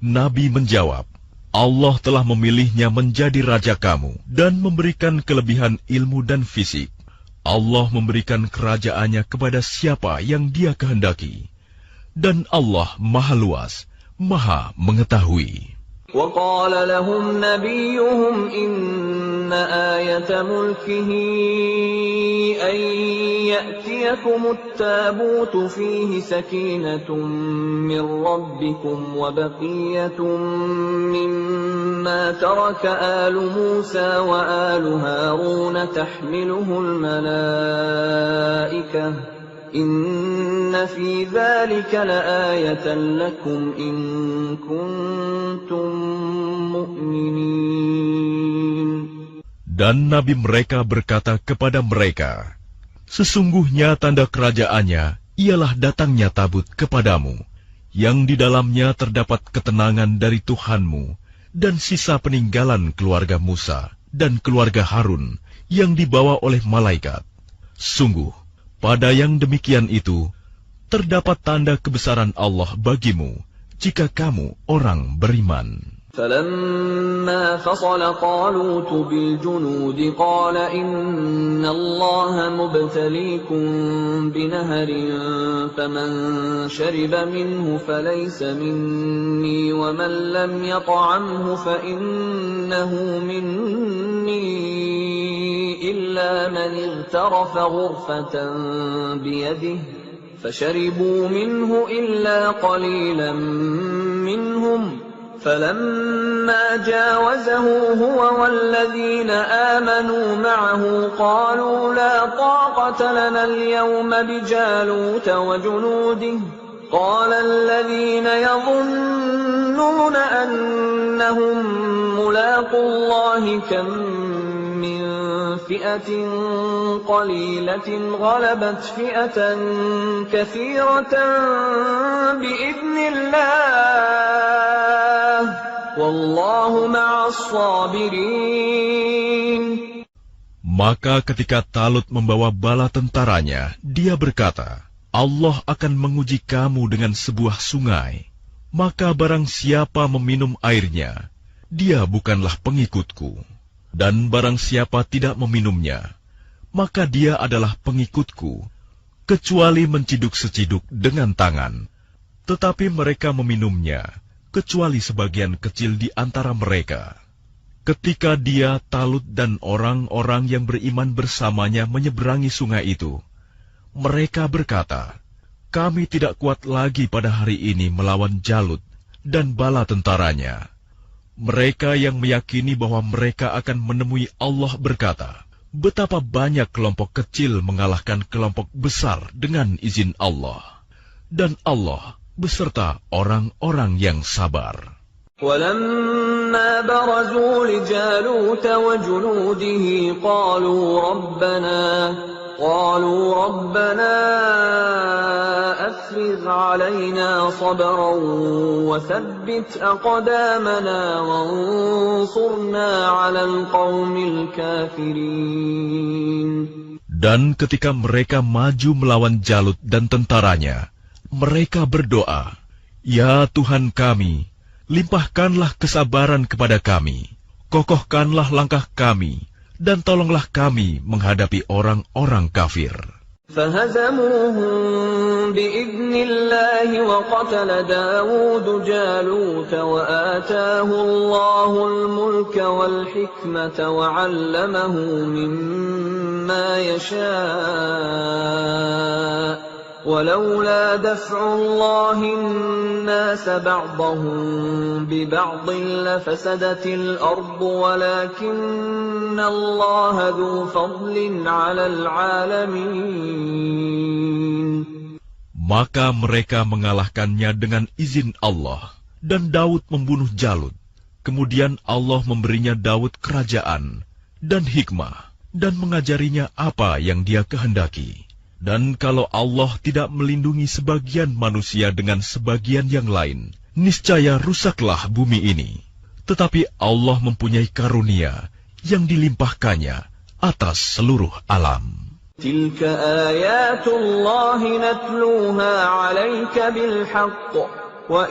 S2: Nabi menjawab, "Allah telah memilihnya menjadi raja kamu dan memberikan kelebihan ilmu dan fisik. Allah memberikan kerajaannya kepada siapa yang Dia kehendaki, dan Allah Maha Luas, Maha Mengetahui."
S1: وقال لهم نبيهم إن آية ملكه أن يأتيكم التابوت فيه سكينة من ربكم وبقية مما ترك آل موسى وآل هارون تحمله الملائكة إن في ذلك لآية لكم إن كنتم مؤمنين.
S2: Dan nabi mereka berkata kepada mereka, "Sesungguhnya tanda kerajaannya ialah datangnya tabut kepadamu, yang di dalamnya terdapat ketenangan dari Tuhanmu dan sisa peninggalan keluarga Musa dan keluarga Harun yang dibawa oleh malaikat. Sungguh, pada yang demikian itu, terdapat tanda kebesaran Allah bagimu, jika kamu orang beriman."
S1: فَلَمَّا فَصَلَ طَالُوتُ بِالْجُنُودِ قَالَ إِنَّ اللَّهَ مُبْتَلِيكُم بِنَهَرٍ فَمَن شَرِبَ مِنْهُ فَلَيْسَ مِنِّي وَمَن لَّمْ يَطْعَمْهُ فَإِنَّهُ مِنِّي إِلَّا مَنِ اغْتَرَفَ غُرْفَةً بِيَدِهِ فَشَرِبُوا مِنْهُ إِلَّا قَلِيلًا مِّنْهُمْ فَلَمَّا جَاوَزَهُ هُوَ وَالَّذِينَ آمَنُوا مَعَهُ قَالُوا لَا طَاقَةَ لَنَا الْيَوْمَ بِجَالُوتَ وَجُنُودِهِ قَالَ الَّذِينَ يَظُنُّونَ أَنَّهُم مُّلَاقُو اللَّهِ كَم مِّن فِئَةٍ قَلِيلَةٍ غَلَبَتْ فِئَةً كَثِيرَةً بِإِذْنِ اللَّهِ وَاللَّهُ مَعَ الصَّابِرِينَ.
S2: Maka ketika Talut membawa bala tentaranya, dia berkata, Allah akan menguji kamu dengan sebuah sungai. Maka barang siapa meminum airnya, dia bukanlah pengikutku. Dan barang siapa tidak meminumnya, maka dia adalah pengikutku, kecuali menciduk seciduk dengan tangan. Tetapi mereka meminumnya, kecuali sebagian kecil di antara mereka. Ketika dia, Talut, dan orang-orang yang beriman bersamanya menyeberangi sungai itu, mereka berkata, kami tidak kuat lagi pada hari ini melawan Jalut dan bala tentaranya. Mereka yang meyakini bahwa mereka akan menemui Allah berkata, betapa banyak kelompok kecil mengalahkan kelompok besar dengan izin Allah. Dan Allah beserta orang-orang yang sabar.
S1: ولما برزوا لجالوت وجنوده قالوا ربنا أفرغ علينا صبرا وثبت أقدامنا وانصرنا على القوم الكافرين.
S2: Dan ketika mereka maju melawan Jalut dan tentaranya, mereka berdoa, Ya Tuhan kami, limpahkanlah kesabaran kepada kami, kokohkanlah langkah kami, dan tolonglah kami menghadapi orang-orang kafir.
S1: فهزموهم بإذن الله وقتل داود جالوت وآتاه الله الملك والحكمة وعلمه مما يشاء ولولا دفع الله الناس بعضهم ببعض لفسدت الأرض ولكن الله ذو فضل على العالمين.
S2: Maka mereka mengalahkannya dengan izin Allah, dan Daud membunuh Jalut. Kemudian Allah memberinya Daud kerajaan dan hikmah, dan mengajarinya apa yang dia kehendaki. Dan kalau Allah tidak melindungi sebagian manusia dengan sebagian yang lain, niscaya rusaklah bumi ini. Tetapi Allah mempunyai karunia yang dilimpahkannya atas seluruh alam.
S1: Tilka ayatullahi natluha 'alaika bilhaqq wa